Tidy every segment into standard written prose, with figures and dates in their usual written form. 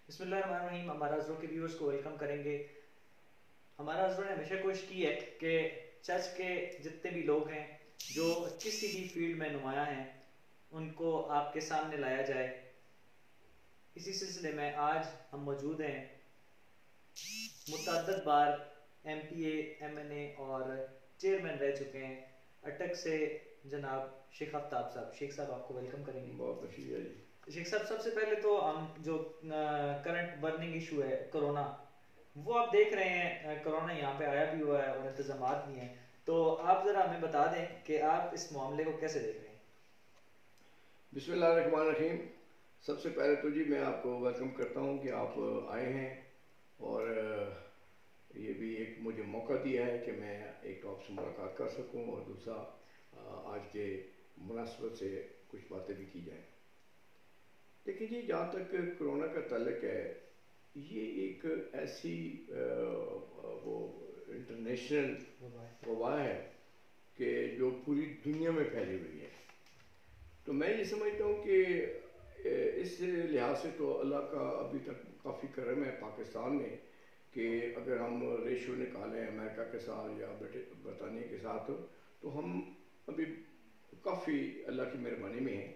بسم اللہ الرحمن الرحیم. ہمارا عذروں کے ویورز کو ویلکم کریں گے. ہمارا عذروں نے ہمیشہ کوشش کی ہے کہ چرچ کے جتنے بھی لوگ ہیں جو کسی بھی فیلڈ میں نمایاں ہیں ان کو آپ کے سامنے لایا جائے. اسی سلسلے میں آج ہم موجود ہیں متعدد بار ایم پی اے، ایم این اے اور چیئرمین رہ چکے ہیں اٹک سے جناب شیخ آفتاب صاحب. شیخ صاحب آپ کو ویلکم کریں گے. بہت شکریہ جی. شیخ صاحب سب سے پہلے تو ہم جو کرنٹ برننگ ایشو ہے کرونا، وہ آپ دیکھ رہے ہیں کرونا یہاں پہ آیا بھی ہوا ہے اور انتظامات بھی ہیں، تو آپ ذرا ہمیں بتا دیں کہ آپ اس معاملے کو کیسے دیکھ رہے ہیں. بسم اللہ الرحمن الرحیم. سب سے پہلے تو جی میں آپ کو ویلکم کرتا ہوں کہ آپ آئے ہیں اور یہ بھی ایک مجھے موقع دیا ہے کہ میں ایک تو آپ سے ملاقات کر سکوں اور دوسرا آج کے مناسبت سے کچھ باتیں بھی کی جائیں. دیکھیں جی، جہاں تک کرونا کا تعلق ہے، یہ ایک ایسی وہ انٹرنیشنل وبا ہے کہ جو پوری دنیا میں پھیلی ہوئی ہے. تو میں یہ سمجھتا ہوں کہ اس لحاظ سے تو اللہ کا ابھی تک کافی کرم ہے پاکستان میں کہ اگر ہم ریشو نکالیں امریکہ کے ساتھ یا برطانیہ کے ساتھ تو ہم ابھی کافی اللہ کی مہربانی میں ہیں.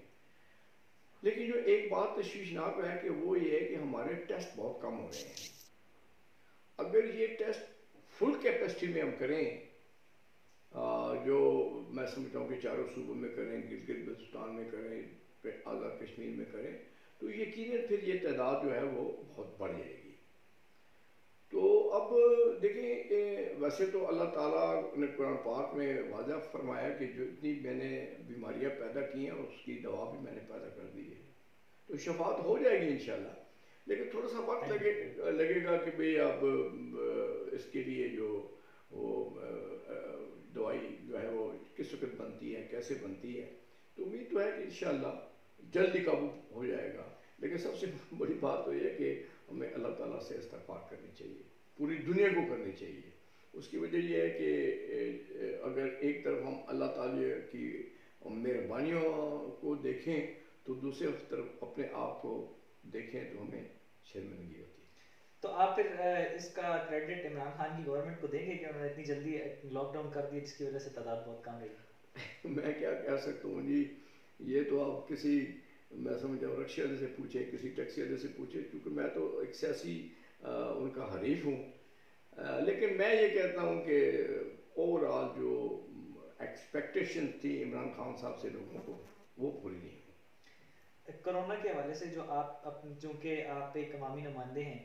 لیکن جو ایک بات تشویشناک ہے کہ وہ یہ ہے کہ ہمارے ٹیسٹ بہت کم ہو رہے ہیں. اگر یہ ٹیسٹ فل کیپیسٹی میں ہم کریں، جو میں سمجھتا ہوں کہ چاروں صوبوں میں کریں، گلگت بلتستان میں کریں، پھر آزاد کشمیر میں کریں، تو یقیناً پھر یہ تعداد جو ہے وہ بہت بڑھ جائے گی. تو اب دیکھیں، ویسے تو اللہ تعالیٰ نے قرآن پاک میں واضح فرمایا کہ جو اتنی میں نے بیماریاں پیدا کی ہیں اس کی دوا بھی میں نے پیدا کر دی ہے، تو شفاعت ہو جائے گی انشاءاللہ. لیکن تھوڑا سا وقت لگے گا کہ بھئی اب اس کے لیے جو وہ دوائی جو ہے وہ کس وقت بنتی ہے، کیسے بنتی ہے. تو امید تو ہے کہ انشاءاللہ جلدی قابو ہو جائے گا. لیکن سب سے بڑی بات تو یہ ہے کہ ہمیں اللہ تعالیٰ سے استغفار کرنی چاہیے، پوری دنیا کو کرنی چاہیے. اس کی وجہ یہ ہے کہ اگر ایک طرف ہم اللہ تعالیٰ کی مہربانیوں کو دیکھیں تو دوسرے طرف اپنے آپ کو دیکھیں تو ہمیں شرمندگی ہوتی ہے. تو آپ پھر اس کا کریڈٹ عمران خان کی گورنمنٹ کو دیں گے کہ انہوں نے اتنی جلدی لاک ڈاؤن کر دیا جس کی وجہ سے تعداد بہت کم رہی. میں کیا کہہ سکتا ہوں جی، یہ تو آپ کسی میں سمجھتا ہوں رکشے والے سے پوچھیں، کسی ٹیکسی والے سے پوچھیں، کیونکہ میں تو ایک سیاسی ان کا حریف ہوں. لیکن میں یہ کہتا ہوں کہ اوور آل جو ایکسپیکٹیشن تھی عمران خان صاحب سے لوگوں کو وہ پوری نہیں ہوئی. کرونا کے حوالے سے جو آپ چونکہ آپ ایک عوامی نمائندے ہیں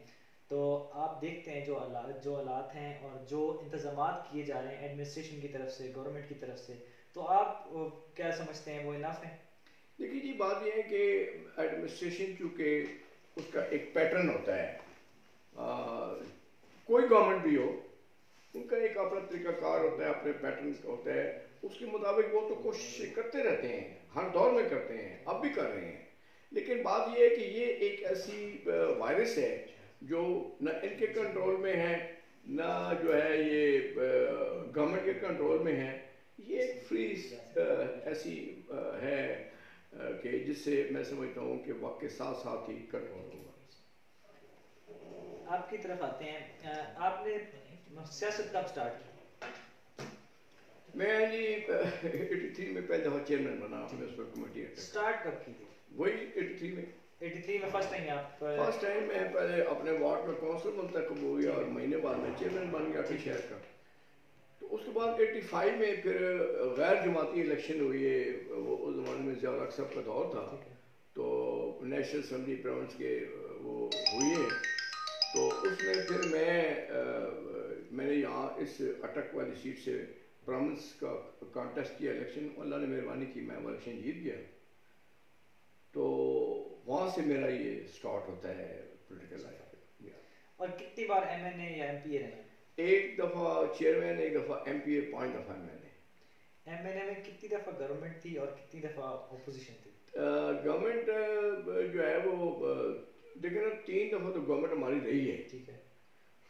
تو آپ دیکھتے ہیں جو حالات ہیں اور جو انتظامات کیے جا رہے ہیں ایڈمنسٹریشن کی طرف سے، گورنمنٹ کی طرف سے، تو آپ کیا سمجھتے ہیں وہ انف ہیں؟ دیکھیے جی، بات یہ ہے کہ ایڈمنسٹریشن چونکہ اس کا ایک پیٹرن ہوتا ہے، کوئی گورنمنٹ بھی ہو ان کا ایک اپنا طریقہ کار ہوتا ہے، اپنے پیٹرن ہوتا ہے، اس کے مطابق وہ تو کوشش کرتے رہتے ہیں، ہر دور میں کرتے ہیں، اب بھی کر رہے ہیں. لیکن بات یہ ہے کہ یہ ایک ایسی وائرس ہے جو نہ ان کے کنٹرول میں ہے، نہ جو ہے یہ گورنمنٹ کے کنٹرول میں ہے. یہ ایک فری ایسی ہے کہ جس سے میں سمجھتا ہوں کہ وقت کے ساتھ ساتھ ہی کنٹرول ہوگا. آپ کی طرف آتے ہیں، آپ نے سیاست کب سٹارٹ کی؟ میں جی 83 میں پہلے دفعہ چیئرمین بنا، میونسپل کمیٹی. سٹارٹ کب کی تھی؟ وہی 83 میں. 83 میں فرسٹ ٹائم آپ فرسٹ ٹائم میں پہلے اپنے وارڈ میں کونسل منتخب ہوئی اور مہینے بعد میں چیئرمین بن گیا کہ شہر کا. تو اس کے بعد 85 میں پھر غیر جماعتی الیکشن ہوئی ہے. وہ اس زمانے میں ضیاء الحق صاحب کا دور تھا، تو نیشنل اسمبلی پروونس کے وہ ہوئی ہے. تو اس میں پھر میں نے یہاں اس اٹک والی سیٹ سے پروونس کا کانٹیسٹ کیا الیکشن. اللہ نے مہربانی کی، میں وہ الیکشن جیت گیا. تو وہاں سے میرا یہ سٹارٹ ہوتا ہے پولیٹیکل لائف. اور کتنی بار ایم این اے یا ایم پی اے رہے؟ ایک دفعہ چیئرمین، ایک دفعہ ایم پی اے، 5 دفعہ میں نے. ایم این اے میں کتنی دفعہ گورنمنٹ تھی اور کتنی دفعہ اپوزیشن تھی؟ گورنمنٹ جو ہے وہ دیکھیں نا، 3 دفعہ تو گورنمنٹ ہماری رہی ہے. ٹھیک ہے.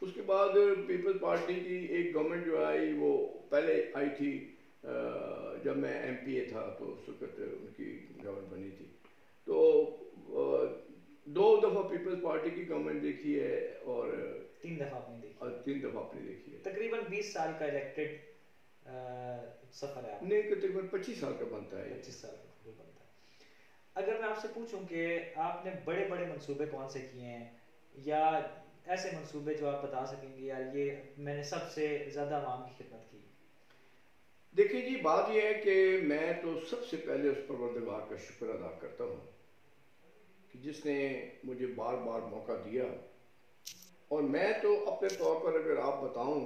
اس کے بعد پیپل پارٹی کی ایک گورنمنٹ جو آئی وہ پہلے آئی تھی جب میں ایم پی اے تھا، تو اس وقت ان کی گورنمنٹ بنی تھی. تو 2 دفعہ پیپل پارٹی کی گورنمنٹ دیکھی ہے اور 3 دفعہ آپ نے دیکھی، اور 3 دفعہ آپ نے دیکھی ہے. تقریباً 20 سال کا الیکٹڈ سفر ہے آپ نہیں تقریباً 25 سال کا بنتا ہے. 25 سال کا بنتا ہے. اگر میں آپ سے پوچھوں کہ آپ نے بڑے بڑے منصوبے کون سے کیے ہیں، یا ایسے منصوبے جو آپ بتا سکیں گے یار یہ میں نے سب سے زیادہ عوام کی خدمت کی؟ دیکھیے جی، بات یہ ہے کہ میں تو سب سے پہلے اس پروردگار کا شکر ادا کرتا ہوں کہ جس نے مجھے بار بار موقع دیا. اور میں تو اپنے طور پر اگر آپ بتاؤں،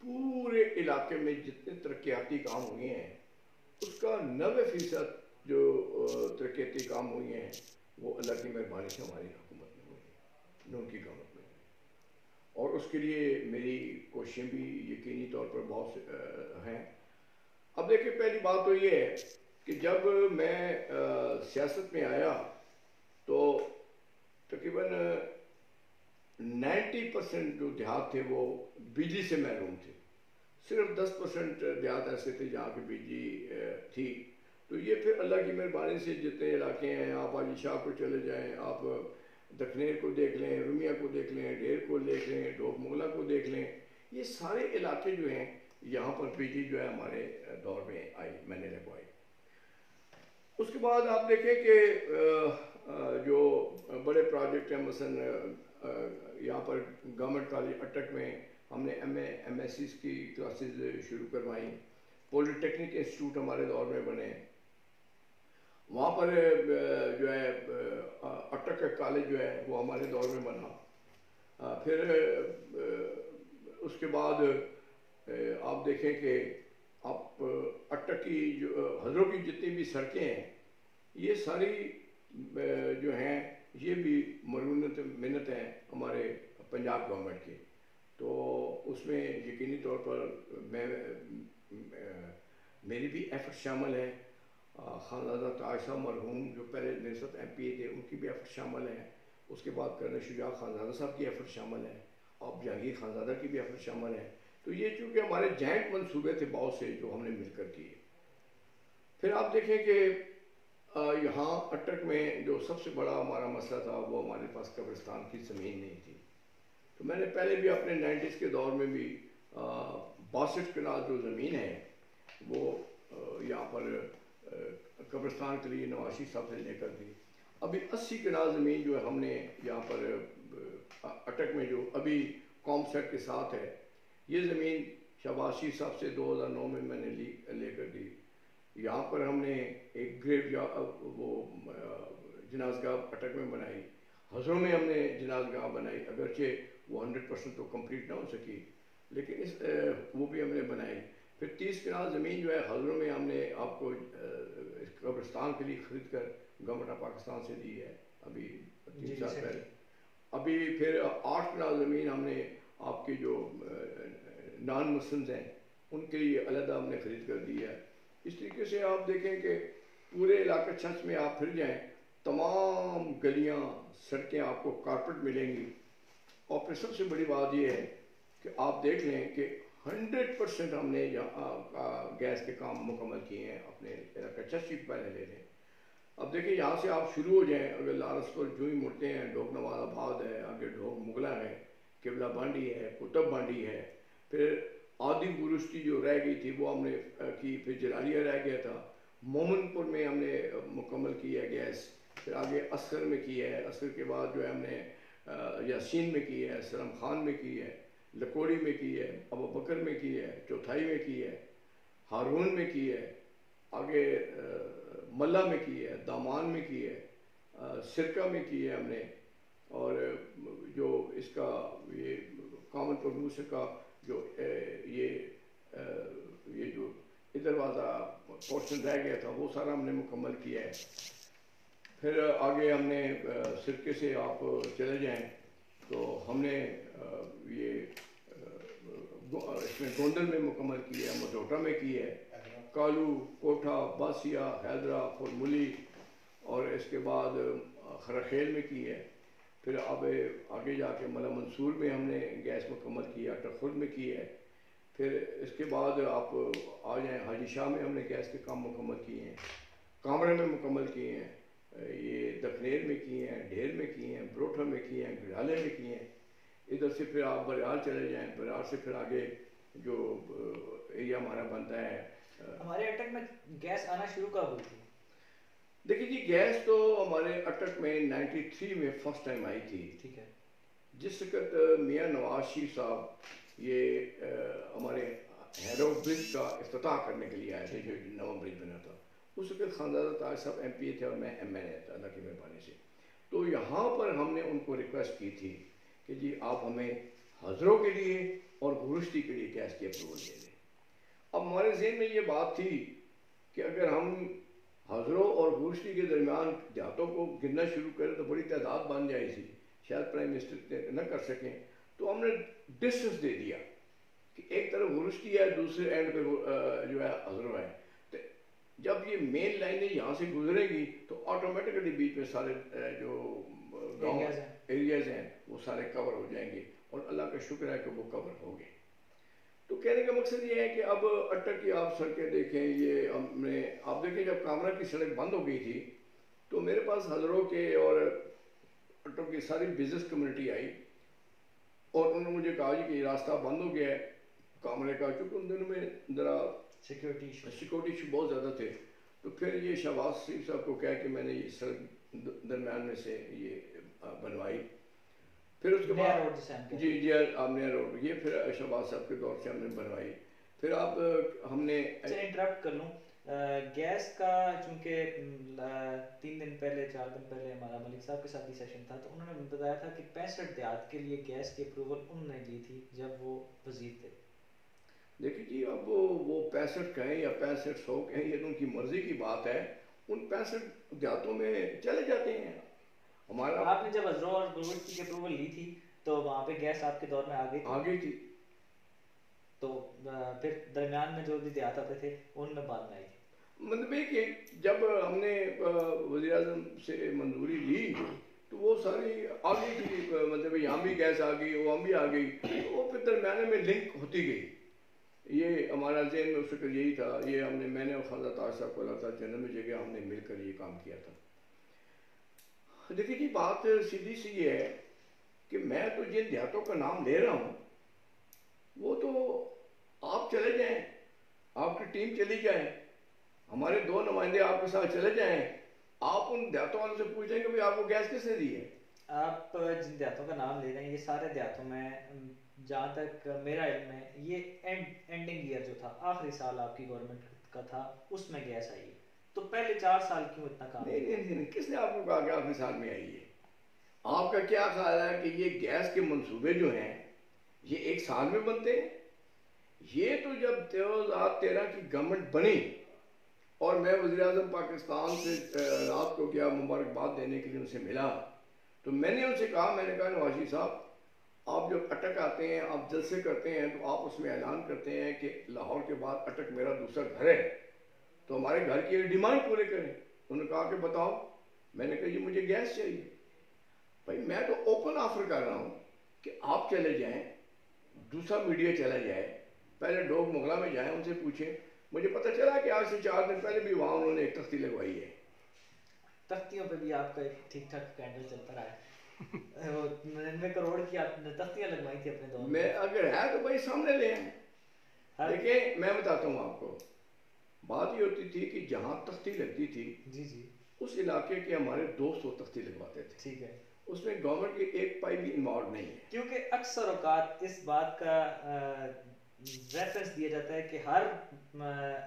پورے علاقے میں جتنے ترقیاتی کام ہوئے ہیں اس کا 90% جو ترقیاتی کام ہوئے ہیں وہ اللہ کی مہربانی سے ہماری حکومت میں ہوئی ہیں، نون کی گورنمنٹ میں. اور اس کے لیے میری کوششیں بھی یقینی طور پر بہت ہیں. اب دیکھیں، پہلی بات تو یہ ہے کہ جب میں سیاست میں آیا تو تقریباً 90% جو دیہات تھے وہ بجلی سے محروم تھے. صرف 10% دیہات ایسے تھے جہاں پہ بجلی تھی. تو یہ پھر اللہ کی مہربانی سے جتنے علاقے ہیں، آپ علی شاہ کو چلے جائیں، آپ دکنیر کو دیکھ لیں، رومیہ کو دیکھ لیں، ڈیر کو دیکھ لیں، ڈوک مغلہ کو دیکھ لیں، یہ سارے علاقے جو ہیں یہاں پر بجلی جو ہے ہمارے دور میں آئی، میں نے لگوائی. اس کے بعد آپ دیکھیں کہ جو بڑے پروجیکٹ ہیں، مثلا یہاں پر گورنمنٹ کالج اٹک میں ہم نے ایم ایس سیز کی کلاسز شروع کروائیں. پولی ٹیکنک انسٹیٹیوٹ ہمارے دور میں بنے. وہاں پر جو ہے اٹک کا کالج جو ہے وہ ہمارے دور میں بنا. پھر اس کے بعد آپ دیکھیں کہ آپ اٹک کی جو حضروں کی جتنی بھی سڑکیں ہیں یہ ساری جو ہیں یہ بھی منت ہیں ہمارے پنجاب گورنمنٹ کی. تو اس میں یقینی طور پر میری بھی ایفرٹ شامل ہے. خانزادہ تاج صاحب مرحوم جو پہلے میرے ساتھ ایم پی اے تھے ان کی بھی ایفرٹ شامل ہے. اس کے بعد کرنل شجاع خانزادہ صاحب کی ایفرٹ شامل ہے، اور جہانگیر خانزادہ کی بھی ایفرٹ شامل ہے. تو یہ چونکہ ہمارے جوائنٹ منصوبے تھے بہت سے جو ہم نے مل کر کیے. پھر آپ دیکھیں کہ یہاں اٹک میں جو سب سے بڑا ہمارا مسئلہ تھا وہ ہمارے پاس قبرستان کی زمین نہیں تھی. تو میں نے پہلے بھی اپنے 90s کے دور میں بھی 62 کنال جو زمین ہے وہ یہاں پر قبرستان کے لیے نواز شریف صاحب سے لے کر دی. ابھی 80 کنال زمین جو ہے ہم نے یہاں پر اٹک میں جو ابھی قوم سیٹ کے ساتھ ہے، یہ زمین شہباز شریف صاحب سے 2009 میں نے لے کر دی. یہاں پر ہم نے ایک وہ جنازگاہ اٹک میں بنائی. حضروں میں ہم نے جنازگاہ بنائی، اگرچہ وہ 100% تو کمپلیٹ نہ ہو سکی لیکن وہ بھی ہم نے بنائی. پھر 30 کنال زمین جو ہے حضروں میں ہم نے آپ کو قبرستان کے لیے خرید کر گورنمنٹ آف پاکستان سے دی ہے ابھی 3 سال پہلے. ابھی پھر 8 کنال زمین ہم نے آپ کے جو نان مسلمز ہیں ان کے لیے علیحدہ ہم نے خرید کر دی ہے. اس طریقے سے آپ دیکھیں کہ پورے علاقہ چھچ میں آپ پھر جائیں، تمام گلیاں سڑکیں آپ کو کارپیٹ ملیں گی. اور پھر سب سے بڑی بات یہ ہے کہ آپ دیکھ لیں کہ 100% ہم نے گیس کے کام مکمل کیے ہیں اپنے علاقہ چھچ کی. پہلے لے لیں، اب دیکھیں یہاں سے آپ شروع ہو جائیں، اگر لارنس پر جو ہی مڑتے ہیں، ڈوک نواز آباد ہے، آگے ڈوک مغلہ ہے، قبلہ بانڈی ہے، قطب بانڈی ہے، پھر آدھی گرشتی جو رہ گئی تھی وہ ہم نے کی، پھر جلالیہ رہ گیا تھا، مومن پور میں ہم نے مکمل کی ہے گیس. پھر آگے عسکر میں کی ہے، عسکر کے بعد جو ہے ہم نے یاسین میں کی ہے، سلم خان میں کی ہے، لکوڑی میں کی ہے، ابو بکر میں کی ہے، چوتھائی میں کی ہے، ہارون میں کی ہے، آگے ملہ میں کی ہے، دامان میں کی ہے، سرکہ میں کی ہے ہم نے. اور جو اس کا یہ کامن پروڈیوسر کا جو یہ جو ادھر والا پورشن رہ گیا تھا وہ سارا ہم نے مکمل کیا ہے. پھر آگے ہم نے سرکے سے آپ چلے جائیں تو ہم نے یہ اس میں گوندل میں مکمل کی ہے، مجوٹا میں کی ہے، کالو، کوٹھا، باسیا، حیدرہ، فرمولی، اور اس کے بعد خرخیل میں کی ہے. پھر اب آگے جا کے ملا منصور میں ہم نے گیس مکمل کی ہے، ٹخل میں کی ہے. پھر اس کے بعد آپ آ جائیں حاجی شاہ میں ہم نے گیس کے کام مکمل کیے ہیں، کامرے میں مکمل کیے ہیں. یہ دکنیر میں کی ہیں, ڈھیر میں کی ہیں, بروٹھا میں کی ہیں, گڑالے میں کی ہیں. ادھر سے پھر آپ بریال چلے جائیں, بریال سے پھر آگے جو ایریا ہمارا بنتا ہے. ہمارے اٹک میں گیس آنا شروع کب ہوئی تھی؟ دیکھیے جی, گیس تو ہمارے اٹک میں 93 میں فرسٹ ٹائم آئی تھی. ٹھیک ہے. جس وقت میاں نواز شریف صاحب یہ ہمارے ہیرو برج کا افتتاح کرنے کے لیے آئے تھے, جو نواں برج بنا تھا. اس وقت خانزادہ تاج صاحب ایم پی اے تھے اور میں ایم این اے تھا, اللہ کی مہربانی سے. تو یہاں پر ہم نے ان کو ریکویسٹ کی تھی کہ جی آپ ہمیں حضروں کے لیے اور گرشتی کے لیے گیس کی اپروول دے دیں. اب ہمارے ذہن میں یہ بات تھی کہ اگر ہم حضروں اور گرشتی کے درمیان دیہاتوں کو گننا شروع کریں تو بڑی تعداد بن جائے گی, شاید پرائم منسٹر نہ کر سکیں. تو ہم نے ڈسٹنس دے دیا کہ ایک طرف گرشتی ہے, دوسرے اینڈ پہ جو ہے حضروں ہے. تو جب یہ مین لائنیں یہاں سے گزریں گی تو آٹومیٹکلی بیچ میں سارے جو گاؤں ایریاز ہیں وہ سارے کور ہو جائیں گے, اور اللہ کا شکر ہے کہ وہ کور ہو گئے. تو کہنے کا مقصد یہ ہے کہ اب اٹک کی آپ سڑکیں دیکھیں, یہ ہم نے آپ دیکھیں جب کامرا کی سڑک بند ہو گئی تھی تو میرے پاس حضروں کے اور اٹک کی ساری بزنس کمیونٹی آئی اور انہوں نے مجھے کہا جی کہ یہ راستہ بند ہو گیا ہے کامرے کا, چونکہ ان دنوں میں ذرا سیکورٹی ایشو بہت زیادہ تھے. تو پھر یہ شہباز شریف صاحب کو کہا کہ میں نے یہ سڑک درمیان میں سے یہ بنوائی. پھر اس کے بعد جی آپ نے روڈ یہ پھر شہباز صاحب کے دور سے ہم نے بنوائی. پھر آپ ہم نے انٹرپٹ کر لوں, گیس کا چونکہ 3 دن پہلے 4 دن پہلے ہمارا ملک صاحب کے ساتھ بھی سیشن تھا, تو انہوں نے بتایا تھا کہ 65 دیہات کے لیے گیس کی اپروول انہوں نے لی تھی جب وہ وزیر تھے. دیکھیے جی, اب وہ 65 کہیں یا 6500 کہیں, یہ تو ان کی مرضی کی بات ہے. ان 65 دیہاتوں میں چلے جاتے ہیں. ہمارا آپ نے جب حضروں اور گرشتی کی اپروول لی تھی تو وہاں پہ گیس آپ کے دور میں آ گئی تھی. تو پھر درمیان میں جو بھی دیہات آتے تھے ان میں بعد میں آئی. مطلب یہ کہ جب ہم نے وزیر اعظم سے منظوری لی تو وہ ساری آ گئی تھی, مطلب یہاں بھی گیس آ گئی, وہاں بھی آ گئی, تو وہ پھر درمیانے میں لنک ہوتی گئی. یہ ہمارا ذہن میں اس وقت یہی تھا. یہ ہم نے میں نے اور خانزادہ تاج صاحب کو اللہ تعالیٰ جنت میں جگہ ہم نے مل کر یہ کام کیا تھا. دیکھیے جی, بات سیدھی سی یہ ہے کہ میں تو جن دیہاتوں کا نام لے رہا ہوں وہ تو آپ چلے جائیں, آپ کی ٹیم چلی جائیں, ہمارے 2 نمائندے آپ کے ساتھ چلے جائیں, آپ ان دیہاتوں والوں سے پوچھیں کہ آپ کو گیس کس نے دی ہے. آپ جن دیہاتوں کا نام لے رہے ہیں یہ سارے دیہاتوں میں جہاں تک میرا علم ہے یہ اینڈنگ ایئر جو تھا, آخری سال آپ کی گورنمنٹ کا تھا, اس میں گیس آئی. تو پہلے 4 سال کیوں اتنا کام؟ نہیں, کس نے آپ کو کہا کہ آخری سال میں آئی ہے؟ آپ کا کیا خیال ہے کہ یہ گیس کے منصوبے جو ہیں یہ 1 سال میں بنتے ہیں؟ یہ تو جب 2013 کی گورنمنٹ بنی اور میں وزیر اعظم پاکستان سے رات کو گیا مبارکباد دینے کے لیے ان سے ملا, تو میں نے ان سے کہا, میں نے کہا نواز شریف صاحب آپ جب اٹک آتے ہیں, آپ جلسے کرتے ہیں تو آپ اس میں اعلان کرتے ہیں کہ لاہور کے بعد اٹک میرا دوسرا گھر ہے, تو ہمارے گھر کی ڈیمانڈ پورے کریں. انہوں نے کہا کہ بتاؤ. میں نے کہا جی مجھے گیس چاہیے. بھائی میں تو اوپن آفر کر رہا ہوں کہ آپ چلے جائیں, دوسرا میڈیا چلا جائے, پہلے ڈوگ مغلا میں جائیں, ان سے پوچھیں. مجھے پتہ چلا کہ آج سے 4 دن پہلے بھی وہاں انہوں نے ایک تختی لگوائی ہے. تختیوں پہ بھی آپ کا ایک ٹھیک ٹھاک کینڈل چلتا رہا ہے. 99 کروڑ کی آپ نے تختیاں لگوائی تھی اپنے دور میں, اگر ہے تو بھائی سامنے لے آئیں. دیکھیں میں بتاتا ہوں آپ کو, بات یہ ہوتی تھی کہ جہاں تختی لگتی تھی جی جی اس علاقے کے ہمارے دوست وہ تختی لگواتے تھے. ٹھیک ہے, اس میں گورنمنٹ کی ایک پائی بھی انوالو نہیں ہے. کیونکہ اکثر اوقات اس بات کا ریفرنس دیا جاتا ہے کہ ہر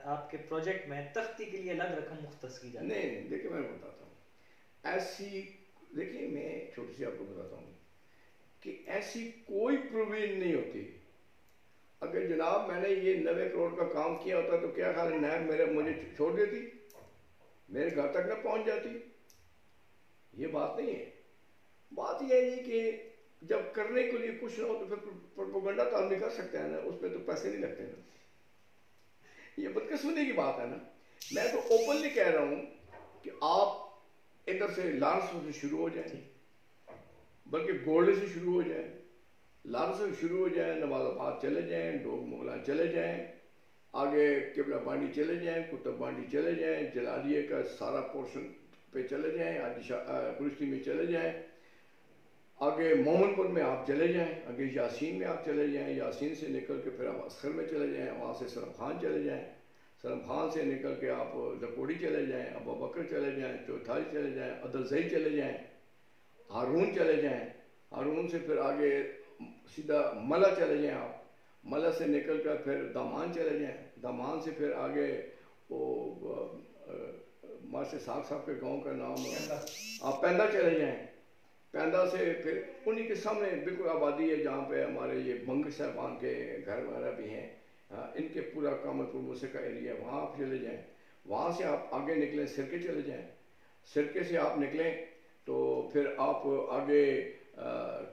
آپ کے پروجیکٹ میں تختی کے لیے الگ رقم مختص کی جاتی ہے. نہیں دیکھیں میں بتاتا ہوں ایسی, دیکھیں میں چھوٹی سی آپ کو بتاتا ہوں کہ ایسی کوئی پروویژن نہیں ہوتی. اگر جناب میں نے یہ 90 کروڑ کا کام کیا ہوتا تو کیا خیال ہے نیب مجھے چھوڑ دیتی, میرے گھر تک نہ پہنچ جاتی؟ یہ بات نہیں ہے. بات یہ ہے کہ جب کرنے کے لیے کچھ نہ ہو تو پھر پروپیگنڈا تو آدمی کر سکتا ہے نا, اس پہ تو پیسے نہیں لگتے نا. یہ بدقسمتی کی بات ہے نا. میں تو اوپنلی کہہ رہا ہوں کہ آپ ادھر سے لارنس سے شروع ہو جائیں, بلکہ گولڈ سے شروع ہو جائیں, لارنس سے شروع ہو جائیں, نواز آباد چلے جائیں, ڈوگ مغلا چلے جائیں, آگے قبلہ بانڈی چلے جائیں, کتب بانڈی چلے جائیں, جلالیے کا سارا پورشن پہ چلے جائیں، گلشتی میں چلے جائیں، آگے مومن پور میں آپ چلے جائیں، آگے یاسین میں آپ چلے جائیں، یاسین سے نکل کے پھر آپ اسخر میں چلے جائیں، وہاں سے سرم خان چلے جائیں، سرم خان سے نکل کے آپ زکوڑی چلے جائیں، ابو بکر چلے جائیں، چوتھائی چلے جائیں، عدلزئی چلے جائیں، ہارون چلے جائیں، ہارون سے پھر آگے سیدھا ملا چلے جائیں، آپ ملا سے نکل کر پھر دامان چلے جائیں، دامان سے پھر آگے وہ ماشاء ساگ صاحب کے گاؤں کا نام آپ پیندا چلے جائیں، پیندا سے پھر انہی کے سامنے بالکل آبادی ہے جہاں پہ ہمارے یہ بنگ صاحبان کے گھر وغیرہ بھی ہیں، ان کے پورا کامل پور موسیقی کا ایریا ہے، وہاں آپ چلے جائیں، وہاں سے آپ آگے نکلیں سرکے چلے جائیں، سرکے سے آپ نکلیں تو پھر آپ آگے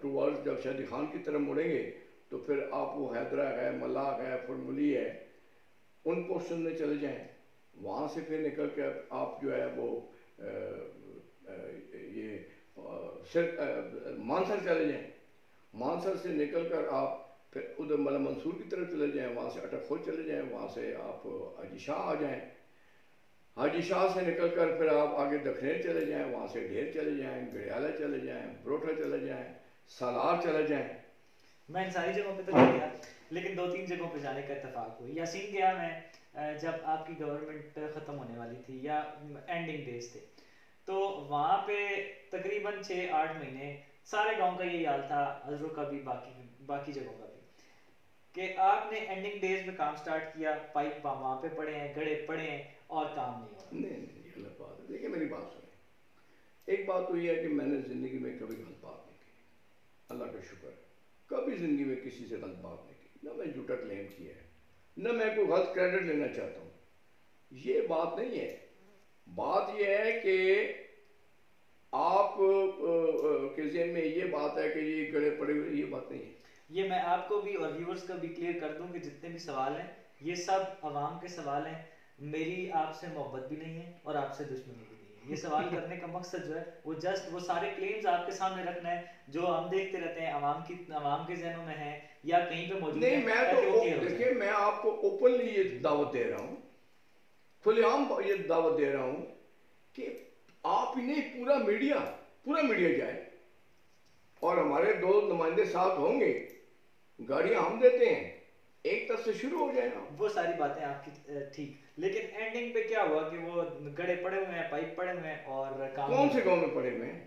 ٹوورڈ جب شادی خان کی طرف مڑیں گے تو پھر آپ وہ حیدرہ ہے، ملاق ہے، فرملی ہے، ان پورشن میں چلے جائیں، وہاں سے پھر نکل کے آپ جو ہے وہ یہ مانسر چلے جائیں، مانسر سے نکل کر آپ پھر ادھر ملا منصور کی طرف چلے جائیں، وہاں سے اٹک خود چلے جائیں، وہاں سے آپ حاجی شاہ آ جائیں، حاجی شاہ سے نکل کر پھر آپ آگے دکھنیر چلے جائیں، وہاں سے ڈھیر چلے جائیں، گڑیالہ چلے جائیں، بروٹھا چلے جائیں، سالار چلے جائیں۔ میں ان ساری جگہوں پہ تو نہیں گیا، لیکن 2-3 جگہوں پہ جانے کا اتفاق ہوئی۔ یاسین گیا میں جب آپ کی گورنمنٹ ختم ہونے والی تھی یا اینڈنگ ڈیز تھے، تو وہاں پہ تقریباً 6-8 مہینے سارے گاؤں کا یہی حال تھا، ازرو کا بھی، باقی جگہوں کا بھی، کہ آپ نے اینڈنگ ڈیز میں کام سٹارٹ کیا، پائپ وہاں پہ پڑے ہیں، گڑے پڑے ہیں اور کام نہیں ہو رہا۔ نہیں یہ غلط بات ہے، دیکھیں میری بات سنیں، ایک بات تو یہ ہے کہ میں نے زندگی میں کبھی غلط بات نہیں کی، اللہ کا شکر ہے، کبھی زندگی میں کسی سے غلط بات نہیں کی، نہ میں جھوٹا کلیم کیا ہے، نہ میں کوئی غلط کریڈٹ لینا چاہتا ہوں، یہ بات نہیں ہے۔ بات یہ ہے کہ آپ کے ذہن میں یہ بات ہے کہ یہ گڑے پڑے ہوئے، یہ بات نہیں ہے۔ یہ میں آپ کو بھی اور ویورز کو بھی کلیئر کر دوں کہ جتنے بھی سوال ہیں یہ سب عوام کے سوال ہیں، میری آپ سے محبت بھی نہیں ہے اور آپ سے دشمنی بھی نہیں ہے۔ یہ سوال کرنے کا مقصد جو ہے وہ جسٹ وہ سارے کلیمز آپ کے سامنے رکھنا ہے جو ہم دیکھتے رہتے ہیں عوام کے ذہنوں میں ہیں یا کہیں پہ موجود ہیں۔ نہیں میں تو دیکھیں میں آپ کو اوپنلی یہ دعوت دے رہا ہوں، کھلے عام یہ دعوت دے رہا ہوں کہ آپ ہی نہیں پورا میڈیا جائے اور ہمارے 2 نمائندے ساتھ ہوں گے، گاڑیاں ہم دیتے ہیں، ایک طرف سے شروع ہو جائے گا۔ وہ ساری باتیں آپ کی ٹھیک، لیکن اینڈنگ پہ کیا ہوا کہ وہ گڑے پڑے ہوئے ہیں، پائپ پڑے ہوئے ہیں اور کون سے گاؤں میں پڑے ہوئے ہیں؟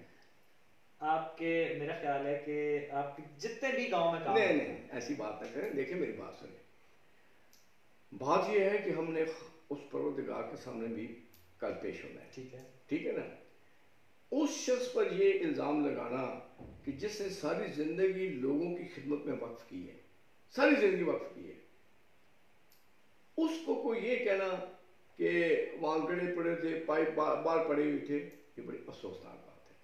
آپ کے میرا خیال ہے کہ آپ جتنے بھی گاؤں میں کام نہیں ایسی بات نہ کریں، دیکھیں میری بات سنیں، بات یہ ہے کہ ہم نے اس پروردگار کے سامنے بھی کل پیش ہونا ہے، ٹھیک ہے نا؟ اس شخص پر یہ الزام لگانا کہ جس نے ساری زندگی لوگوں کی خدمت میں وقف کی ہے، ساری زندگی وقف کی ہے، اس کو کوئی یہ کہنا کہ وہاں گڑے پڑے تھے، پائپ بار پڑے ہوئے تھے، یہ بڑی افسوسناک بات ہے۔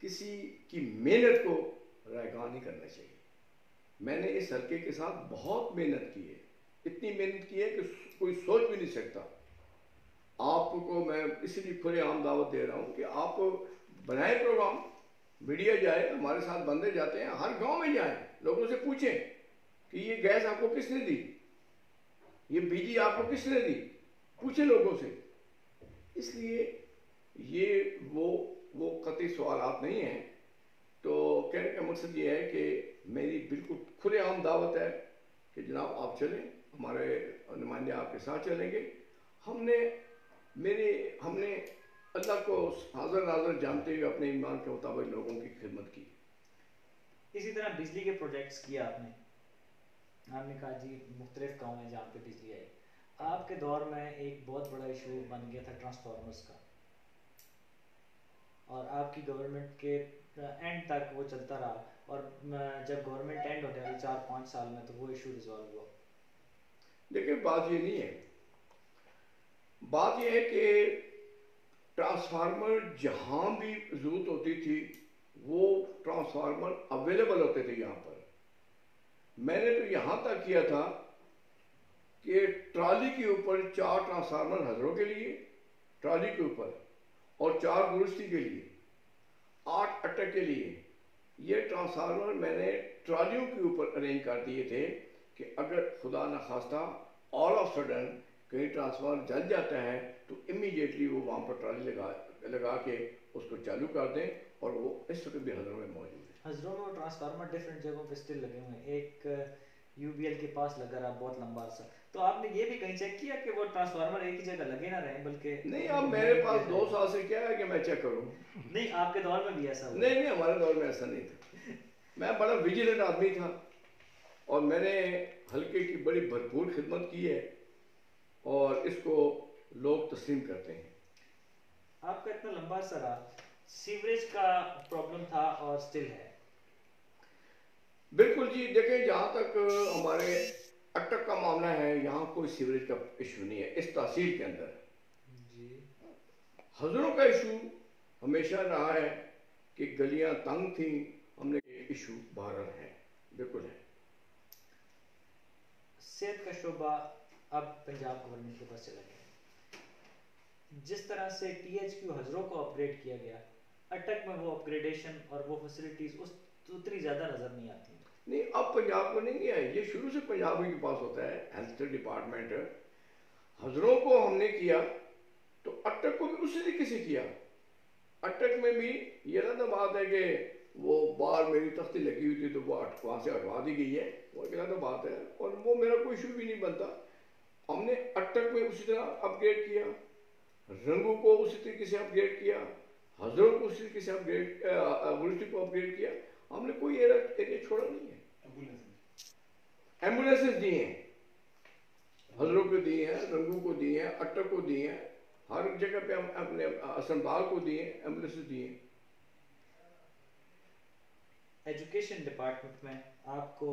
کسی کی محنت کو رائگاں نہیں کرنا چاہیے۔ میں نے اس حلقے کے ساتھ بہت محنت کی ہے، اتنی محنت کی ہے کہ کوئی سوچ بھی نہیں سکتا۔ آپ کو میں اس لیے کھلے عام دعوت دے رہا ہوں کہ آپ بنائیں پروگرام، میڈیا جائے، ہمارے ساتھ بندے جاتے ہیں، ہر گاؤں میں جائیں، لوگوں سے پوچھیں کہ یہ گیس آپ کو کس نے دی، یہ بجلی آپ کو کس نے دی، پوچھیں لوگوں سے۔ اس لیے یہ وہ قطعی سوالات نہیں ہیں۔ تو کہنے کا مقصد یہ ہے کہ میری بالکل کھلے عام دعوت ہے کہ جناب آپ چلیں، ہمارے نمائندے آپ کے ساتھ چلیں گے۔ ہم نے اللہ کو حاضر ناظر جانتے ہوئے اپنے ایمان کے مطابق لوگوں کی خدمت کی۔ اسی طرح بجلی کے پروجیکٹس کیا آپ نے کہا جی مختلف گاؤں ہیں جہاں پہ بجلی آئی۔ آپ کے دور میں ایک بہت بڑا ایشو بن گیا تھا ٹرانسفارمرز کا، اور آپ کی گورنمنٹ کے اینڈ تک وہ چلتا رہا، اور جب گورنمنٹ اینڈ ہونے والی 4-5 سال میں تو وہ ایشو ریزالو ہوا۔ دیکھیں بات یہ نہیں ہے، بات یہ ہے کہ ٹرانسفارمر جہاں بھی ضرورت ہوتی تھی وہ ٹرانسفارمر اویلیبل ہوتے تھے یہاں پر۔ میں نے تو یہاں تک کیا تھا کہ ٹرالی کے اوپر 4 ٹرانسفارمر ہزروں کے لیے ٹرالی کے اوپر، اور 4 گلشتی کے لیے، 8 اٹک کے لیے، یہ ٹرانسفارمر میں نے ٹرالیوں کے اوپر ارینج کر دیے تھے کہ اگر خدا نخواستہ آل آف سڈن کہیں ٹرانسفارمر جل جاتا ہے تو امیڈیٹلی وہ وہاں پر ٹرالی لگا کے اس کو چالو کر دیں، اور وہ اس وقت بھی حضروں میں موجود ہے۔ حضروں میں وہ ٹرانسفارمر ڈفرینٹ جگہوں پہ اسٹل لگے ہوئے ہیں، ایک یو بی ایل کے پاس لگا رہا بہت لمبا عرصہ، تو آپ نے یہ بھی کہیں چیک کیا کہ وہ ٹرانسفارمر ایک ہی جگہ لگے نہ رہیں بلکہ نہیں، اب میرے پاس 2 سال سے کیا ہے کہ میں چیک کروں؟ نہیں آپ کے دور میں بھی ایسا ہوا؟ نہیں، ہمارے دور میں ایسا نہیں تھا، میں بڑا ویجیلنٹ آدمی تھا، اور میں نے حلقے کی بڑی بھرپور خدمت کی ہے، اور اس کو لوگ تسلیم کرتے ہیں۔ آپ کا اتنا لمبا عرصہ رہا، سیوریج کا پرابلم تھا اور اسٹل ہے؟ بالکل جی، دیکھیں جہاں تک ہمارے اٹک کا معاملہ ہے، یہاں کوئی سیوریج کا ایشو نہیں ہے اس تحصیل کے اندر۔ جی، حضروں کا ایشو ہمیشہ رہا ہے کہ گلیاں تنگ تھیں، ہم نے ایشو بہرحال ہے، بالکل ہے۔ صحت کا شعبہ اب پنجاب گورنمنٹ کے پاس چلا گیا، جس طرح سے ٹی ایچ کیو حضروں کو اپ گریڈ کیا گیا، اٹک میں وہ اپ گریڈیشن اور وہ فیسلٹیز اتنی زیادہ نظر نہیں آتی۔ نہیں، اب پنجاب کو نہیں ہے، یہ شروع سے پنجاب کے پاس ہوتا ہے ہیلتھ ڈپارٹمنٹ۔ حضروں کو ہم نے کیا تو اٹک کو بھی اسی طریقے سے کیا۔ اٹک میں بھی یہ نہ بات ہے کہ وہ باہر میری تختی لگی ہوئی تھی تو وہ وہاں سے ہٹوا دی گئی ہے، وہ ایک الگ بات ہے، اور وہ میرا کوئی ایشو بھی نہیں بنتا۔ ہم نے اٹک میں اسی طرح اپ گریڈ کیا، رنگو کو اسی طریقے سے اپ گریڈ کیا، حضروں کو اسی طریقے سے اپ گریڈ، ورسٹی کو اپ گریڈ کیا۔ ہم نے کوئی ایریا چھوڑا نہیں ہے۔ ایمبولینسز دی ہیں، حضروں کو دی ہیں، رنگو کو دی ہیں، اٹک کو دی ہیں، ہر جگہ پہ ہم اپنے اسمبال کو دی ہیں، ایمبولینسز دی ہیں۔ ایجوکیشن ڈپارٹمنٹ میں آپ کو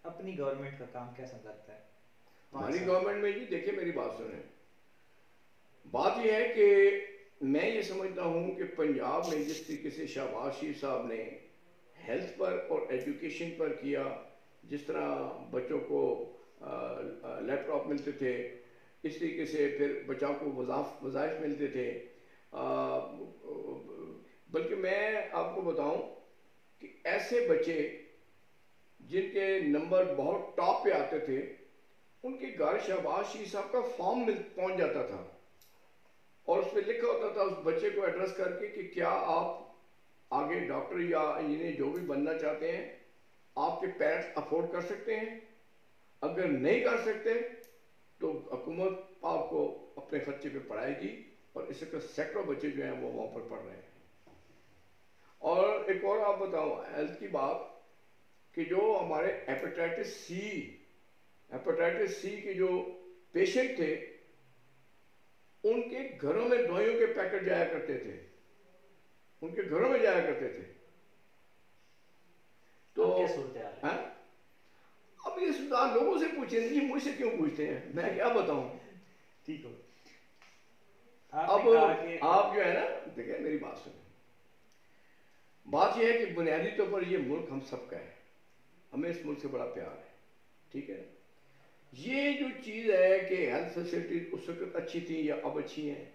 اپنی گورنمنٹ کا کام کیسا لگتا ہے؟ ہماری گورنمنٹ میں جی دیکھیں میری بات سنیں، بات یہ ہے کہ میں یہ سمجھتا ہوں کہ پنجاب میں جس طریقے سے شہباز شریف صاحب نے ہیلتھ پر اور ایجوکیشن پر کیا، جس طرح بچوں کو لیپ ٹاپ ملتے تھے، اس طریقے سے پھر بچوں کو وظائف ملتے تھے، بلکہ میں آپ کو بتاؤں کہ ایسے بچے جن کے نمبر بہت ٹاپ پہ آتے تھے، ان کے گھر شہباز شریف صاحب کا فارم پہنچ جاتا تھا، اور اس پہ لکھا ہوتا تھا اس بچے کو ایڈریس کر کے کہ کیا آپ آگے ڈاکٹر یا انجینئر جو بھی بننا چاہتے ہیں، آپ کے پیرنٹس افورڈ کر سکتے ہیں، اگر نہیں کر سکتے تو حکومت آپ کو اپنے خرچے پہ پڑھائے گی، اور اس کے سینکڑوں بچے جو ہیں وہ وہاں پر پڑھ رہے ہیں۔ اور ایک اور آپ بتاؤں ہیلتھ کی بات، کہ جو ہمارے ہیپیٹائٹس سی کے جو پیشنٹ تھے، ان کے گھروں میں دوائیوں کے پیکٹ جایا کرتے تھے، ان کے گھروں میں جایا کرتے تھے۔ تو اب یہ سلطان لوگوں سے پوچھیں جی، مجھ سے کیوں پوچھتے ہیں، میں کیا بتاؤں؟ ٹھیک ہو، اب آپ جو ہے نا، دیکھیں میری بات سنیں، بات یہ ہے کہ بنیادی طور پر یہ ملک ہم سب کا ہے، ہمیں اس ملک سے بڑا پیار ہے، ٹھیک ہے۔ یہ جو چیز ہے کہ ہیلتھ فیسلٹیز اس وقت اچھی تھی یا اب اچھی ہیں،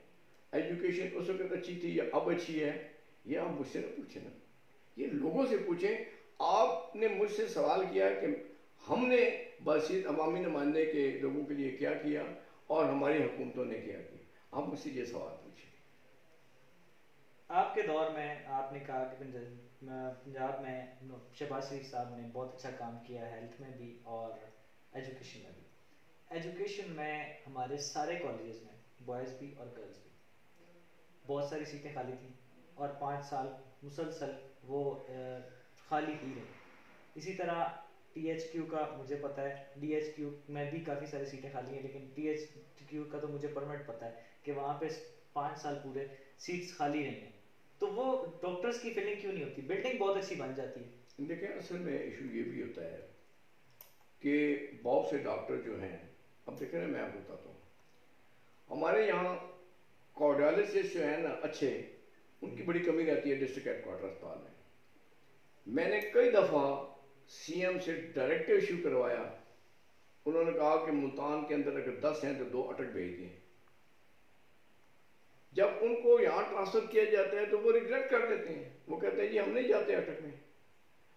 ایجوکیشن اس وقت اچھی تھی یا اب اچھی ہے، یہ آپ مجھ سے نہ پوچھیں نا، یہ لوگوں سے پوچھیں۔ آپ نے مجھ سے سوال کیا کہ ہم نے باشد عوامی نمائندے کے لوگوں کے لیے کیا کیا اور ہماری حکومتوں نے کیا کیا، آپ مجھ سے یہ سوال پوچھیں۔ آپ کے دور میں آپ نے کہا کہ پنجاب میں شہباز شریف صاحب نے بہت اچھا کام کیا، ہیلتھ میں بھی اور ایجوکیشن میں بھی۔ ایجوکیشن میں ہمارے سارے کالجز میں بوائز بھی اور گرلز بھی بہت ساری سیٹیں خالی تھیں، اور 5 سال مسلسل وہ خالی ہی رہی۔ اسی طرح ٹی ایچ کیو کا مجھے پتہ ہے، ڈی ایچ کیو میں بھی کافی ساری سیٹیں خالی ہیں، لیکن ٹی ایچ کیو کا تو مجھے پرمنٹ پتہ ہے کہ وہاں پہ 5 سال پورے سیٹس خالی رہی ہیں۔ تو وہ ڈاکٹرز کی فیلنگ کیوں نہیں ہوتی؟ بلڈنگ بہت اچھی بن جاتی ہے۔ دیکھیں اصل میں ایشو یہ بھی ہوتا ہے کہ بہت سے ڈاکٹر جو ہیں، اب دیکھیں نا، میں آپ کو بتاتا ہوں، ہمارے یہاں کارڈیالسٹ جو ہیں نا اچھے، ان کی بڑی کمی رہتی ہے ڈسٹرکٹ ہیڈ کوارٹر اسپتال میں۔ میں نے کئی دفعہ سی ایم سے ڈائریکٹر ایشو کروایا، انہوں نے کہا کہ ملتان کے اندر اگر 10 ہیں تو 2 اٹک بھیج دیں۔ جب ان کو یہاں ٹرانسفر کیا جاتا ہے تو وہ ریگریٹ کر دیتے ہیں، وہ کہتے ہیں جی ہم نہیں جاتے اٹک میں۔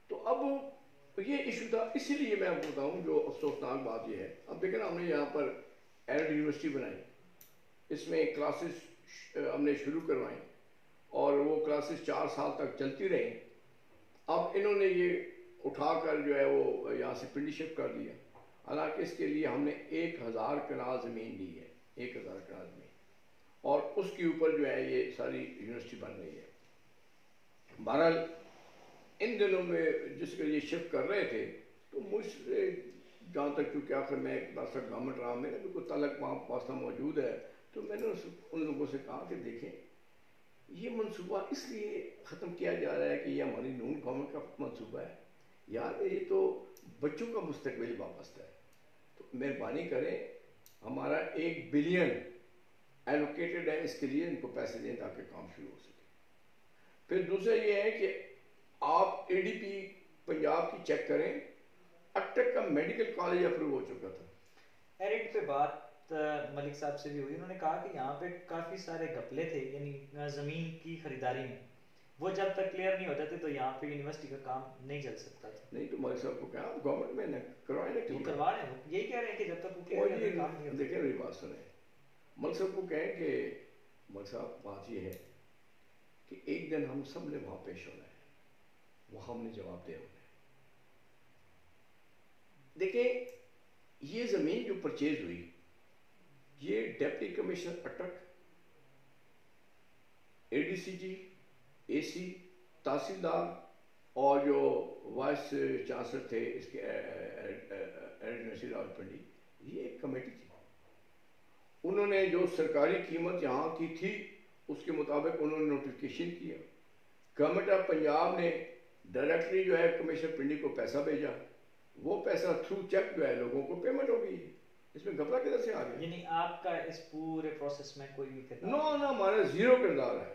تو اب یہ ایشو تھا، اسی لیے میں آپ کو بتاؤں جو افسوسناک بات یہ ہے، اب دیکھیں نا، ہم نے یہاں پر ایڈ یونیورسٹی بنائی، اس میں کلاسز ہم نے شروع کروائیں، اور وہ کلاسز 4 سال تک چلتی رہیں. اب انہوں نے یہ اٹھا کر جو ہے وہ یہاں سے پنڈی شفٹ کر دیا. حالانکہ اس کے لیے ہم نے 1000 کنال زمین لی ہے, 1000 کنال زمین, اور اس کے اوپر جو ہے یہ ساری یونیورسٹی بن رہی ہے. بہرحال ان دنوں میں جس کے لیے شفٹ کر رہے تھے تو مجھ سے جہاں تک کیونکہ آخر میں ایک بار تک گورنمنٹ رہا, میرا بھی کوئی تعلق وہاں واسطہ موجود ہے, تو میں نے ان لوگوں سے کہا کہ دیکھیں یہ منصوبہ اس لیے ختم کیا جا رہا ہے کہ یہ ہماری نون گورنمنٹ کا منصوبہ ہے یار, یہ تو بچوں کا مستقبل وابستہ ہے, تو مہربانی کریں ہمارا 1 بلین ایلوکیٹڈ ہے اس کے لیے, ان کو پیسے دیں تاکہ کام شروع ہو سکے. پھر دوسرا یہ ہے کہ آپ اے ڈی پی پنجاب کی چیک کریں, اٹک کا میڈیکل کالج اپروو ہو چکا تھا. ایرٹ پہ بات ملک صاحب سے بھی ہوئی, انہوں نے کہا کہ یہاں پہ کافی سارے گھپلے تھے, یعنی زمین کی خریداری میں, وہ جب تک کلیئر نہیں ہوتے تھے تو یہاں پہ یونیورسٹی کا کام نہیں چل سکتا تھا. نہیں تو ملک صاحب کو کہا گورنمنٹ میں کروائے نا, وہ کروا رہے ہیں, وہ یہی کہہ رہے ہیں کہ جب تک وہ کلیئر نہیں ہوتے کام نہیں ہوتا. دیکھیں میری بات سنیں, ملک صاحب کو کہیں کہ ملک صاحب بات یہ ہے کہ ایک دن ہم سب نے وہاں پیش ہونا ہے, وہاں ہم نے جواب دے ہونا ہے. دیکھیں یہ زمین جو پرچیز ہوئی, یہ ڈپٹی کمشنر اٹک, اے ڈی سی جی, اے سی, تحصیلدار اور جو وائس چانسلر تھے اس کے یونیورسٹی راولپنڈی, یہ ایک کمیٹی تھی. انہوں نے جو سرکاری قیمت یہاں کی تھی اس کے مطابق انہوں نے نوٹیفکیشن کیا. گورنمنٹ آف پنجاب نے ڈائریکٹلی جو ہے کمشنر پنڈی کو پیسہ بھیجا, وہ پیسہ تھرو چیک جو ہے لوگوں کو پیمنٹ ہو گئی. اس میں گھبرا کدھر سے آ گیا؟ یعنی آپ کا اس پورے پروسیس میں کوئی بھی کردار نو, ہمارا 0 کردار ہے.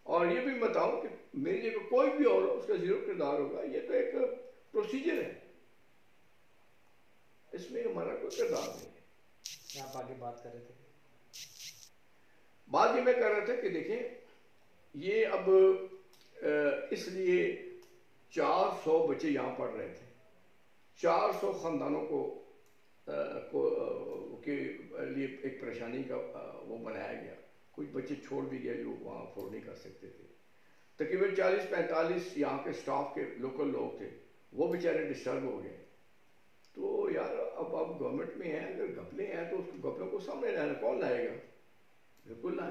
اور یہ بھی بتاؤں کہ میری جگہ کوئی بھی اور اس کا 0 کردار ہوگا, یہ تو ایک پروسیجر ہے, اس میں ہمارا کوئی کردار نہیں ہے. آپ آگے بات کر رہے تھے. بات یہ میں کر رہا تھا کہ دیکھیں یہ اب اس لیے 400 بچے یہاں پڑھ رہے تھے, 400 خاندانوں کے لیے ایک پریشانی کا وہ بنایا گیا. کچھ بچے چھوڑ بھی گئے جو وہاں افورڈ نہیں کر سکتے تھے. تقریباً 40-45 یہاں کے سٹاف کے لوکل لوگ تھے, وہ بیچارے ڈسٹرب ہو گئے. تو یار اب آپ گورنمنٹ میں ہیں, اگر گھپلے ہیں تو اس گھپلوں کو سامنے لانا کون لائے گا؟ بالکل نہ.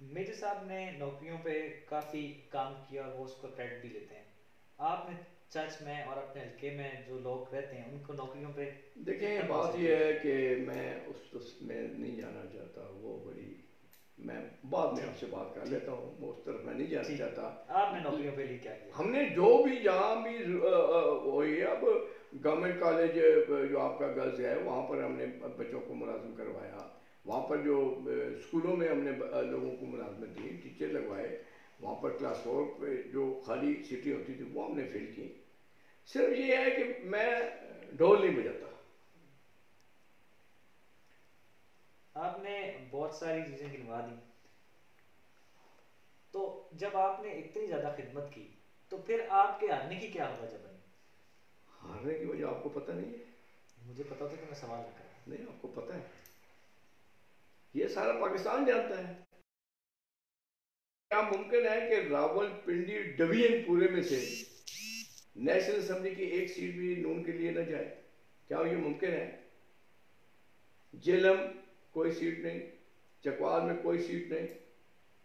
میجر صاحب نے نوکریوں پہ کافی کام کیا اور وہ اس کو کریڈٹ بھی لیتے ہیں. آپ نے چرچ میں اور اپنے حلقے میں جو لوگ رہتے ہیں ان کو نوکریوں پہ دیکھیں بات یہ ہے کہ میں اس میں نہیں جانا چاہتا, وہ بڑی میں بعد میں آپ سے بات کر لیتا ہوں, وہ اس طرف میں نہیں جانا چاہتا. آپ نے نوکریوں پہ لی کیا کیا؟ ہم نے جو بھی جہاں بھی ہوئی, اب گورنمنٹ کالج جو آپ کا گرلز ہے وہاں پر ہم نے بچوں کو ملازم کروایا, وہاں پر جو اسکولوں میں ہم نے لوگوں کو ملازمت دی, ٹیچر لگوائے, وہاں پر کلاس 4 پہ جو خالی سیٹیں ہوتی تھی وہ ہم نے فل کی. صرف یہ ہے کہ میں ڈھول نہیں بجاتا. آپ نے بہت ساری چیزیں گنوا دی, تو جب آپ نے اتنی زیادہ خدمت کی تو پھر آپ کے ہارنے کی کیا وجہ بنی؟ ہارنے کی وجہ آپ کو پتہ نہیں ہے؟ مجھے پتا تھا کہ میں سوال نہ کروں. نہیں, آپ کو پتہ ہے, یہ سارا پاکستان جانتا ہے. کیا ممکن ہے کہ راولپنڈی ڈویژن پورے میں سے نیشنل اسمبلی کی ایک سیٹ بھی نون کے لیے نہ جائے؟ کیا یہ ممکن ہے؟ جہلم کوئی سیٹ نہیں, چکوال میں کوئی سیٹ نہیں,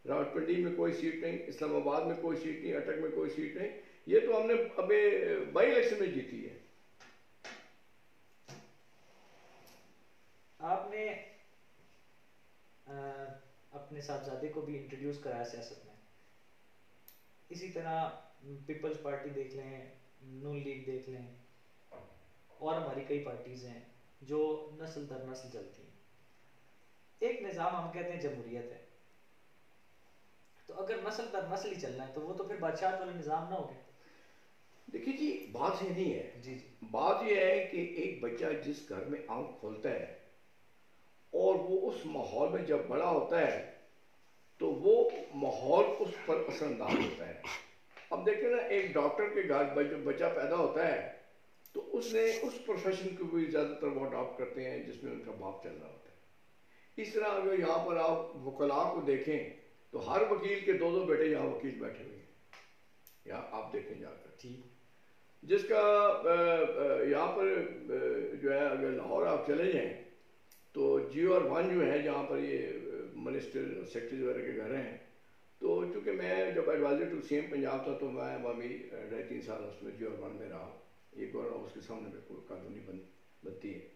راولپنڈی میں کوئی سیٹ نہیں, اسلام آباد میں کوئی سیٹ نہیں, اٹک میں کوئی سیٹ نہیں. یہ تو ہم نے ابھی بائی الیکشن میں جیتی ہے. آپ نے اپنے صاحبزادے کو بھی انٹروڈیوس کرایا سیاست میں. اسی طرح پیپلز پارٹی دیکھ لیں, نون لیگ دیکھ لیں, اور ہماری کئی پارٹیز ہیں جو نسل در نسل چلتی ہیں. ایک نظام ہم کہتے ہیں جمہوریت ہے, تو اگر نسل در نسل ہی چلنا ہے تو وہ تو پھر بادشاہت والا نظام نہ ہوگا. دیکھیے جی, بات یہ نہیں ہے. جی بات یہ ہے کہ ایک بچہ جس گھر میں آنکھ کھولتا ہے اور وہ اس ماحول میں جب بڑا ہوتا ہے تو وہ ماحول اس پر اثر انداز ہوتا ہے. اب دیکھیں نا, ایک ڈاکٹر کے گھر جو بچہ پیدا ہوتا ہے تو اس نے اس پروفیشن کو بھی زیادہ تر وہ اڈاپٹ کرتے ہیں جس میں ان کا باپ چل رہا ہوتا ہے. اس طرح اگر یہاں پر آپ وکلاء کو دیکھیں تو ہر وکیل کے دو دو بیٹے یہاں وکیل بیٹھے ہوئے ہیں، یہاں آپ دیکھیں جا کر، جس کا یہاں پر جو ہے اگر لاہور آپ چلے جائیں تو جیو اور ون جو ہے جہاں پر یہ منسٹر سیکرٹری وغیرہ کے گھر ہیں، تو چونکہ میں جب adviser to C M Punjab تھا تو میں وہاں بھی 2.5 سال اس میں جیو اور ون میں رہا، ایک اور اس کے سامنے میں کوئی قانونی بنتی ہے۔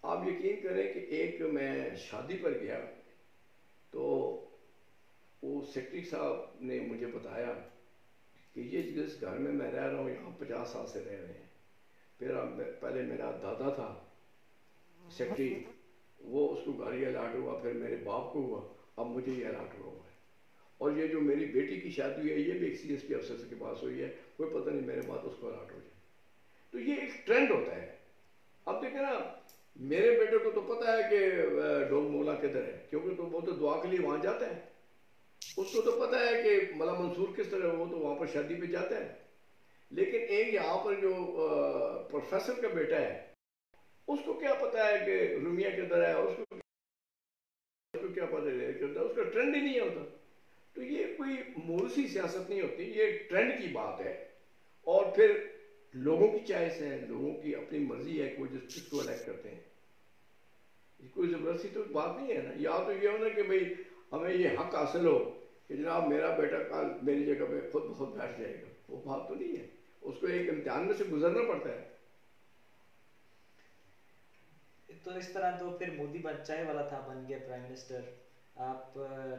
آپ یقین کریں کہ ایک میں شادی پر گیا تو وہ سیکرٹری صاحب نے مجھے بتایا کہ یہ جس گھر میں رہ رہا ہوں یہاں 50 سال سے رہ رہے ہیں، پھر پہلے میرا دادا تھا سیکرٹری، وہ اس کو گھر ہی الاٹ ہوا، پھر میرے باپ کو ہوا، اب مجھے یہ الاٹ ہوا ہے، اور یہ جو میری بیٹی کی شادی ہوئی ہے یہ بھی ایک سی ایس پی افسر کے پاس ہوئی ہے، کوئی پتہ نہیں میرے بعد اس کو الاٹ ہو جائے۔ تو یہ ایک ٹرینڈ ہوتا ہے۔ اب دیکھیں نا، میرے بیٹے کو تو پتہ ہے کہ ڈوگ مولا کدھر ہے، کیونکہ تو وہ تو دعا کے لیے وہاں جاتا ہے، اس کو تو پتہ ہے کہ ملا منصور کس طرح، وہ تو وہاں پر شادی پہ جاتا ہے۔ لیکن ایک یہاں پر جو پروفیسر کا بیٹا ہے اس کو کیا پتہ ہے کہ رومیہ کدھر ہے، اس کو کیا پتہ ہے کہ اس کا ٹرینڈ ہی نہیں ہوتا۔ تو یہ کوئی مورسی سیاست نہیں ہوتی، یہ ٹرینڈ کی بات ہے، اور پھر لوگوں کی چوائس ہے، لوگوں کی اپنی مرضی ہے کہ وہ جس کو الیکٹ کرتے ہیں، کوئی زبردستی تو بات نہیں ہے نا۔ یا تو یہ ہونا کہ بھئی ہمیں یہ حق حاصل ہو کہ جناب میرا بیٹا کل میری جگہ پہ خود بخود بیٹھ جائے گا، وہ بات تو نہیں ہے، اس کو ایک امتحان میں سے گزرنا پڑتا ہے۔ تو اس طرح تو پھر مودی چائے والا تھا، بن گیا پرائم منسٹر، آپ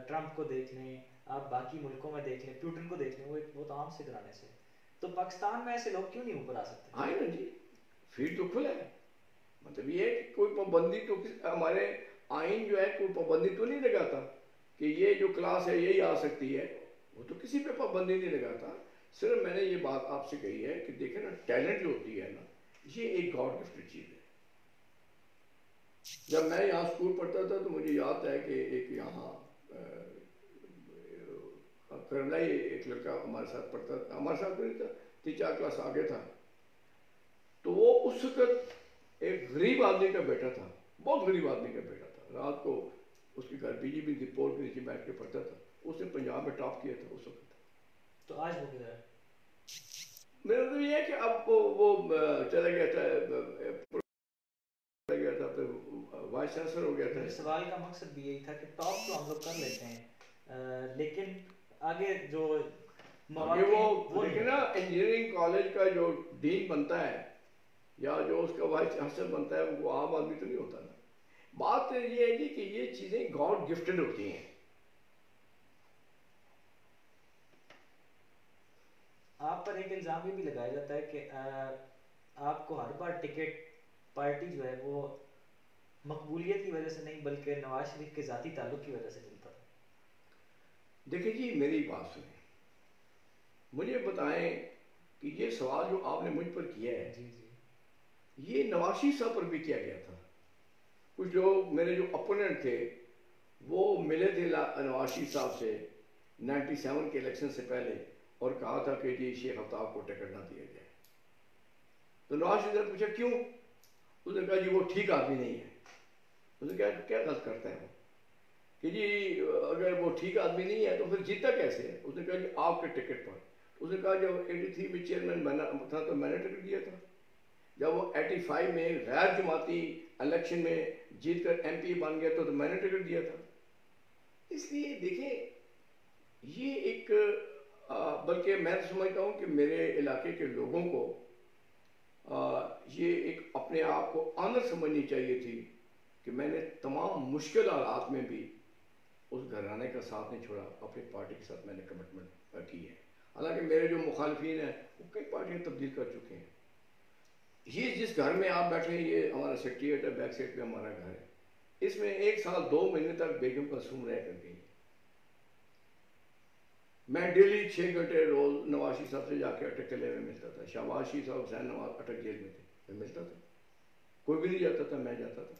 ٹرمپ کو دیکھ لیں، آپ باقی ملکوں میں دیکھ لیں، پیوٹن کو دیکھ لیں، وہ ایک بہت عام سے گھرانے سے، تو پاکستان میں ایسے لوگ کیوں نہیں اوپر آ سکتے؟ آئے نا جی، فیلڈ تو کھلا ہے، مطلب یہ ہے کہ کوئی پابندی تو ہمارے آئین جو ہے کوئی پابندی تو نہیں لگاتا کہ یہ جو کلاس ہے یہی آ سکتی ہے، وہ تو کسی پہ پابندی نہیں لگاتا۔ صرف میں نے یہ بات آپ سے کہی ہے کہ دیکھیں نا، ٹیلنٹ جو ہوتی ہے نا، یہ ایک گاڈ گفٹڈ چیز ہے۔ جب میں یہاں اسکول پڑھتا تھا تو مجھے یاد ہے کہ ایک یہاں کرلائی ایک لڑکا ہمارے ساتھ پڑھتا تھا، ہمارے ساتھ نہیں تھا، 3-4 کلاس آگے تھا، تو وہ اس وقت ایک غریب آدمی کا بیٹا تھا، بہت غریب آدمی کا بیٹا تھا، رات کو اس کے گھر بجلی بھی تھی، پول کے نیچے بیٹھ کے پڑھتا تھا، اس نے پنجاب میں ٹاپ کیا تھا اس وقت۔ تو آج وہ کدھر ہے؟ میرا تو یہ ہے کہ اب وہ چلا گیا تھا پھر وائس چانسلر ہو گیا تھا۔ میرے سوال کا مقصد بھی یہی تھا کہ ٹاپ تو ہم لوگ کر لیتے ہیں، لیکن آگے جو آگے وہ دیکھیں نا، انجینئرنگ کالج کا جو ڈین بنتا ہے یا جو اس کا وائس چانسلر بنتا ہے وہ عام آدمی تو نہیں ہوتا نا۔ بات یہ ہے جی کہ یہ چیزیں گاڈ گفٹڈ ہوتی ہیں۔ آپ پر ایک الزام یہ بھی لگایا جاتا ہے کہ آپ کو ہر بار ٹکٹ پارٹی جو ہے وہ مقبولیت کی وجہ سے نہیں بلکہ نواز شریف کے ذاتی تعلق کی وجہ سے ملتا تھا۔ دیکھیں جی، میری بات سنیں، مجھے بتائیں کہ یہ سوال جو آپ نے مجھ پر کیا ہے، جی جی، یہ نواز شریف صاحب پر بھی کیا گیا تھا۔ کچھ لوگ میرے جو اپوننٹ تھے وہ ملے تھے نواز شریف صاحب سے 97 کے الیکشن سے پہلے اور کہا تھا کہ جی شیخ آفتاب کو ٹکٹ نہ دیا جائے، تو نواز شریف نے پوچھا کیوں؟ اس نے کہا جی وہ ٹھیک آدمی نہیں ہے۔ اس نے کہا کیا غلط کرتا ہے وہ کہ جی اگر وہ ٹھیک آدمی نہیں ہے تو پھر جیتا کیسے ہے؟ اس نے کہا جی آپ کے ٹکٹ پر۔ اس نے کہا جب 83 میں چیئرمین تھا تو میں نے ٹکٹ دیا تھا، جب وہ 85 میں غیر جماعتی الیکشن میں جیت کر ایم پی بن گیا تو میں نے ٹکٹ دیا تھا۔ اس لیے دیکھیں یہ ایک بلکہ میں سمجھتا ہوں کہ میرے علاقے کے لوگوں کو یہ ایک اپنے آپ کو آنر سمجھنی چاہیے تھی کہ میں نے تمام مشکل حالات میں بھی اس گھرانے کا ساتھ نہیں چھوڑا، اپنی پارٹی کے ساتھ میں نے کمٹمنٹ کی ہے۔ حالانکہ میرے جو مخالفین ہیں وہ کئی پارٹیاں تبدیل کر چکے ہیں۔ یہ جس گھر میں آپ بیٹھے ہیں یہ ہمارا سیکریٹریٹ ہے، بیک سائڈ پہ ہمارا گھر ہے، اس میں 1 سال 2 مہینے تک بیگم کلثوم رہ کر گئی۔ میں ڈیلی 6 گھنٹے روز نواز شریف صاحب سے جا کے اٹک قلعے میں ملتا تھا، شہباز شریف صاحب حسین نواز اٹک جیل میں تھے، میں ملتا تھا، کوئی بھی نہیں جاتا تھا، میں جاتا تھا۔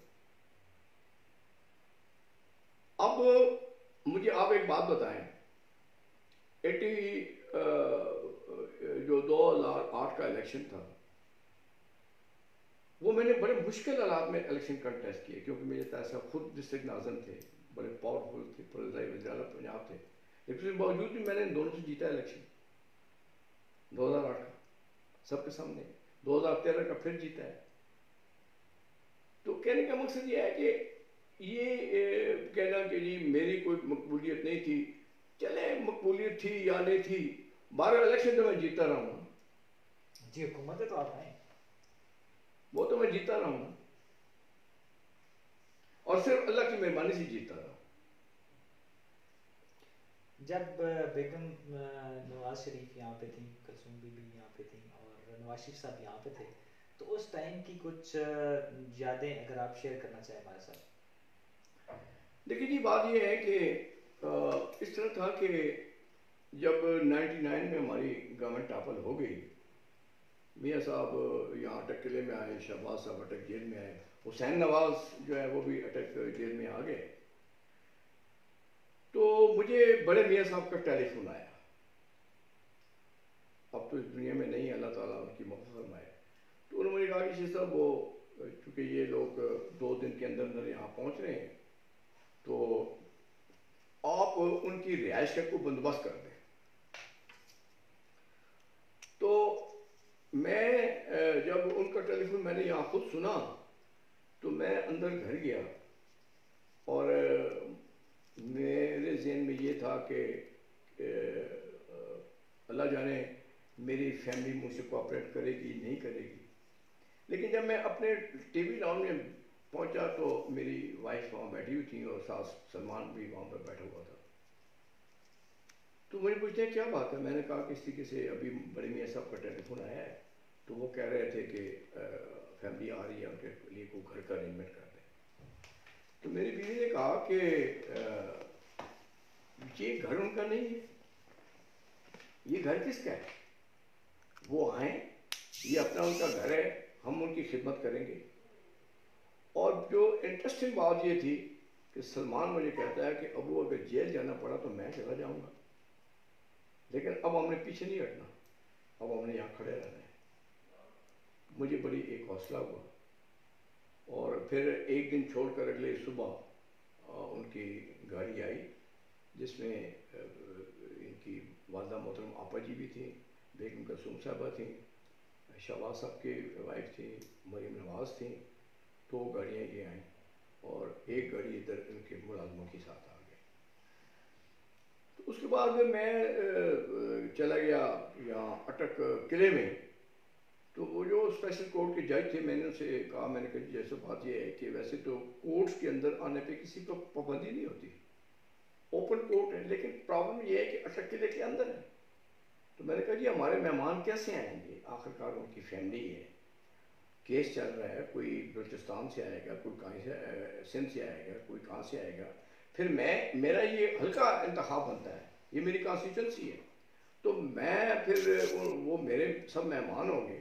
اب مجھے آپ ایک بات بتائیں، جو 2008 کا الیکشن تھا وہ میں نے بڑے مشکل حالات میں الیکشن کنٹیسٹ کیے، کیونکہ میرے تحصیل خود ڈسٹرکٹ ناظم تھے، بڑے پاورفل تھے، فضائی وزیر اعلیٰ پنجاب تھے، لیکن اس کے باوجود بھی میں نے ان دونوں سے جیتا الیکشن 2008 کا سب کے سامنے، 2013 کا پھر جیتا ہے۔ تو کہنے کا مقصد یہ ہے کہ یہ کہنا کہ جی میری کوئی مقبولیت نہیں تھی، چلے مقبولیت تھی یا نہیں تھی، 12 الیکشن تو میں جیتا رہا ہوں جی، حکومت ہے تو آپ ہیں، وہ تو میں جیتا رہا ہوں، اور صرف اللہ کی مہربانی سے جیتا رہا ہوں۔ جب بیگم نواز شریف یہاں پہ تھیں، کلثوم بی بی یہاں پہ تھیں اور نواز شریف صاحب یہاں پہ تھے، تو اس ٹائم کی کچھ یادیں اگر آپ شیئر کرنا چاہیں ہمارے ساتھ۔ دیکھیے جی، بات یہ ہے کہ اس طرح تھا کہ جب 99 میں ہماری گورنمنٹ ٹاپل ہو گئی، میاں صاحب یہاں اٹک قلعے میں آئے، شہباز صاحب اٹک جیل میں آئے، حسین نواز جو ہے وہ بھی اٹک جیل میں آ گئے، تو مجھے بڑے میاں صاحب کا ٹیلی فون آیا، اب تو اس دنیا میں نہیں، اللہ تعالیٰ ان کی مغفرت فرمائے، تو انہوں نے کہا کہ شیخ صاحب وہ چونکہ یہ لوگ 2 دن کے اندر اندر یہاں پہنچ رہے ہیں، تو آپ ان کی رہائش کا کوئی بندوبست کر دیں۔ تو میں جب ان کا ٹیلی فون میں نے یہاں خود سنا، تو میں اندر گھر گیا، اور میرے ذہن میں یہ تھا کہ اللہ جانے میری فیملی مجھ سے کوآپریٹ کرے گی نہیں کرے گی، لیکن جب میں اپنے ٹی وی لاؤنج میں پہنچا تو میری وائف وہاں بیٹھی ہوئی تھی اور ساس سلمان بھی وہاں پر بیٹھا ہوا تھا، تو مجھے پوچھتے ہیں کیا بات ہے، میں نے کہا کہ اس طریقے سے ابھی بڑے میاں صاحب کا ٹیلی فون آیا ہے، تو وہ کہہ رہے تھے کہ فیملی آ رہی ہے، ان کے لیے کوئی گھر کا ارینجمنٹ کر دیں۔ تو میری بیوی نے کہا کہ یہ گھر ان کا نہیں ہے، یہ گھر کس کا ہے، وہ آئیں، یہ اپنا ان کا گھر ہے، ہم ان کی خدمت کریں گے۔ اور جو انٹرسٹنگ بات یہ تھی کہ سلمان مجھے کہتا ہے کہ ابو اگر جیل جانا پڑا تو میں چلا جاؤں گا، لیکن اب ہم نے پیچھے نہیں ہٹنا، اب ہم نے یہاں کھڑے رہنا ہے۔ مجھے بڑی ایک حوصلہ ہوا، اور پھر ایک دن چھوڑ کر اگلے صبح ان کی گاڑی آئی، جس میں ان کی والدہ محترم آپا جی بھی تھیں، بیگم کلثوم صاحبہ تھیں، شہباز صاحب کی وائف تھی، مریم نواز تھیں، 2 گاڑیاں یہ آئیں، اور ایک گاڑی ادھر ان کے ملازموں کے ساتھ آ گئی۔ تو اس کے بعد میں چلا گیا یہاں اٹک قلعے میں، تو وہ جو اسپیشل کورٹ کے جج تھے، میں نے ان سے کہا، میں نے کہا جیسے بات یہ ہے کہ ویسے تو کورٹس کے اندر آنے پہ کسی پر پابندی نہیں ہوتی، اوپن کورٹ ہے، لیکن پرابلم یہ ہے کہ اٹک قلعے کے اندر ہے۔ تو میں نے کہا جی ہمارے مہمان کیسے آئیں گے، آخر کار ان کی فیملی ہے، کیس چل رہا ہے، کوئی بلوچستان سے آئے گا، کوئی کہیں سے سندھ سے آئے گا، کوئی کہاں سے آئے گا، پھر میرا یہ ہلکا انتخاب بنتا ہے، یہ میری کانسٹیچوئنسی ہے، تو میں پھر وہ میرے سب مہمان ہوں گے،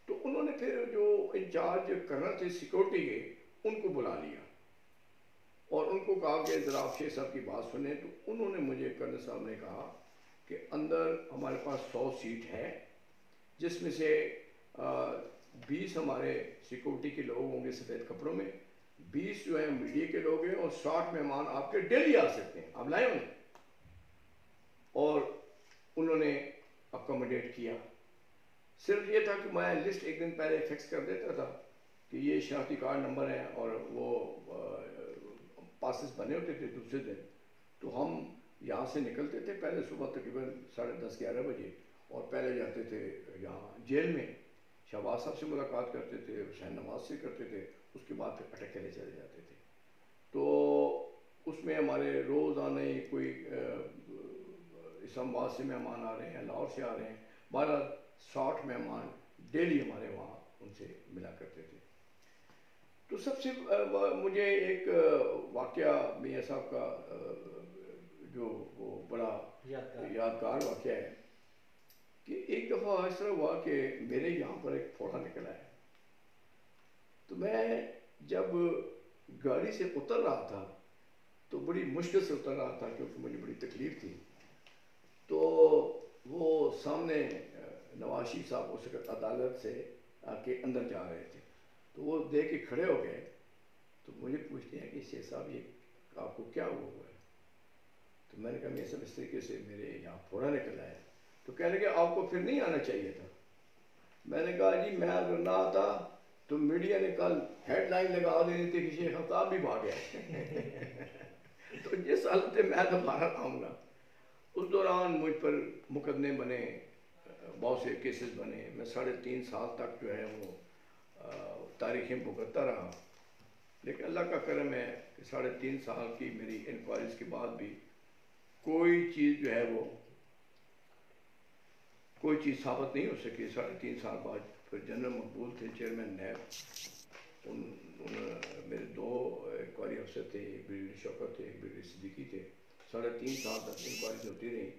تو انہوں نے پھر جو انچارج کرنل تھے سیکورٹی کے، ان کو بلا لیا اور ان کو کہا کہ ذرا آپ شیخ صاحب کی بات سنیں، تو انہوں نے مجھے کرنل صاحب نے کہا کہ اندر ہمارے پاس 100 سیٹ ہے، جس میں سے 20 ہمارے سیکورٹی کے لوگ ہوں گے سفید کپڑوں میں، 20 جو ہیں میڈیا کے لوگ ہیں، اور 60 مہمان آپ کے ڈیلی آ سکتے ہیں، آپ لائیں انہیں۔ اور انہوں نے اکوموڈیٹ کیا، صرف یہ تھا کہ میں لسٹ ایک دن پہلے فکس کر دیتا تھا کہ یہ شناختی کارڈ نمبر ہیں، اور وہ پاسز بنے ہوتے تھے دوسرے دن، تو ہم یہاں سے نکلتے تھے پہلے صبح تقریباً 10:30 11 بجے، اور پہلے جاتے تھے یہاں جیل میں، شہباز صاحب سے ملاقات کرتے تھے، حسین نواز سے کرتے تھے، اس کے بعد پھر اٹک قلعے چلے جاتے تھے۔ تو اس میں ہمارے روزانہ ہی کوئی اسلام آباد سے مہمان آ رہے ہیں، لاہور سے آ رہے ہیں، 60 مہمان ڈیلی ہمارے وہاں ان سے ملا کرتے تھے۔ تو سب سے مجھے ایک واقعہ میاں صاحب کا جو وہ بڑا یادگار واقعہ ہے کہ ایک دفعہ اس طرح ہوا کہ میرے یہاں پر ایک پھوڑا نکلا ہے، تو میں جب گاڑی سے اتر رہا تھا تو بڑی مشکل سے اتر رہا تھا، کیونکہ مجھے بڑی تکلیف تھی، تو وہ سامنے نواز شریف صاحب اس وقت عدالت سے آ کے اندر جا رہے تھے، تو وہ دیکھ کے کھڑے ہو گئے تو مجھے پوچھتے ہیں کہ شیخ صاحب یہ آپ کو کیا ہوا ہے؟ تو میں نے کہا یہ سب اس طریقے سے میرے یہاں پھوڑا نکل آیا. تو کہنے لگے آپ کو پھر نہیں آنا چاہیے تھا. میں نے کہا جی میں اگر نہ آتا تو میڈیا نے کل ہیڈ لائن لگا دینی تھی کہ شیخ آفتاب بھی بھاگ گئے. تو جس حالت میں میں دوبارہ آؤں گا. اس دوران مجھ پر مقدمے بنے, بہت سے کیسز بنے. میں 3.5 سال تک جو ہے وہ تاریخیں بھگتتا رہا. لیکن اللہ کا کرم ہے کہ 3.5 سال کی میری انکوائریز کے بعد بھی کوئی چیز جو ہے وہ کوئی چیز ثابت نہیں ہو سکی. 3.5 سال بعد پھر جنرل مقبول تھے چیئرمین نیب, میرے 2 انکوائری افسر تھے, ایک بریگیڈیئر شوکت تھے, ایک بریگیڈیئر صدیقی تھے. 3.5 سال تک انکوائریز ہوتی رہی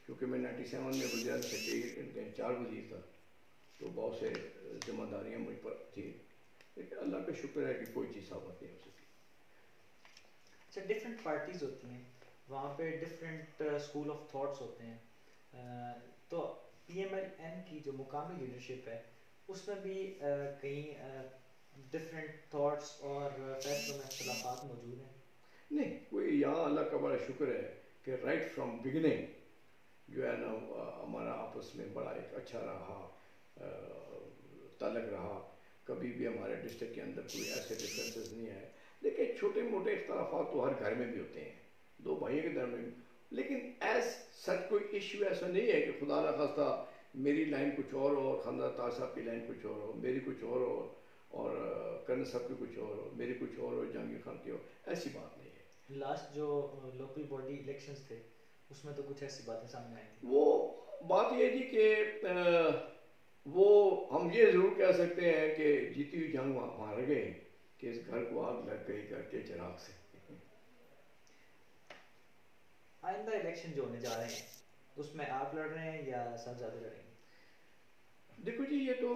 کیونکہ میں 97 میں وزیر اعظم سیکریٹری ان کے 4 وزیر تھا, تو بہت سے ذمہ داریاں مجھ پر تھیں. لیکن اللہ کا شکر ہے کہ کوئی چیز ثابت نہیں ہو سکی. اچھا, ڈفرینٹ پارٹیز ہوتی ہیں وہاں پہ, ڈفرینٹ اسکول آف تھاٹس ہوتے ہیں. تو پی ایم ایل این کی جو مقامی لیڈرشپ ہے اس میں بھی کہیں ڈفرینٹ تھاٹس اور فیصلوں میں اختلافات موجود ہیں؟ نہیں, کوئی یہاں اللہ کا بڑا شکر ہے کہ رائٹ فرام بگننگ جو ہے نا ہمارا آپس میں بڑا ایک اچھا رہا, تعلق رہا. کبھی بھی ہمارے ڈسٹرکٹ کے اندر کوئی ایسے ڈفرینسز نہیں آئے. لیکن چھوٹے موٹے اختلافات تو ہر گھر میں بھی ہوتے ہیں, 2 بھائیوں کے درمیان. لیکن ایز سچ کوئی ایشو ایسا نہیں ہے کہ خدا نہ خواستہ میری لائن کچھ اور ہو, خاندان تاج صاحب کی لائن کچھ اور ہو, میری کچھ اور ہو, اور کرن صاحب کی کچھ اور ہو, میری کچھ اور ہو, جہانگیر خان کی ہو. ایسی بات نہیں ہے. لاسٹ جو لوکل باڈی الیکشنز تھے اس میں تو کچھ ایسی باتیں سامنے آئی تھیں. وہ بات یہ جی کہ وہ ہم یہ ضرور کہہ سکتے ہیں کہ جیتی ہوئی جنگ وہاں ہار گئے کہ اس گھر کو آگ لگ گئی گھر کے چراغ سے. آئندہ الیکشن جو ہونے جا رہے ہیں اس میں آپ لڑ رہے ہیں یا صاحبزادے لڑیں گے؟ دیکھو جی, یہ تو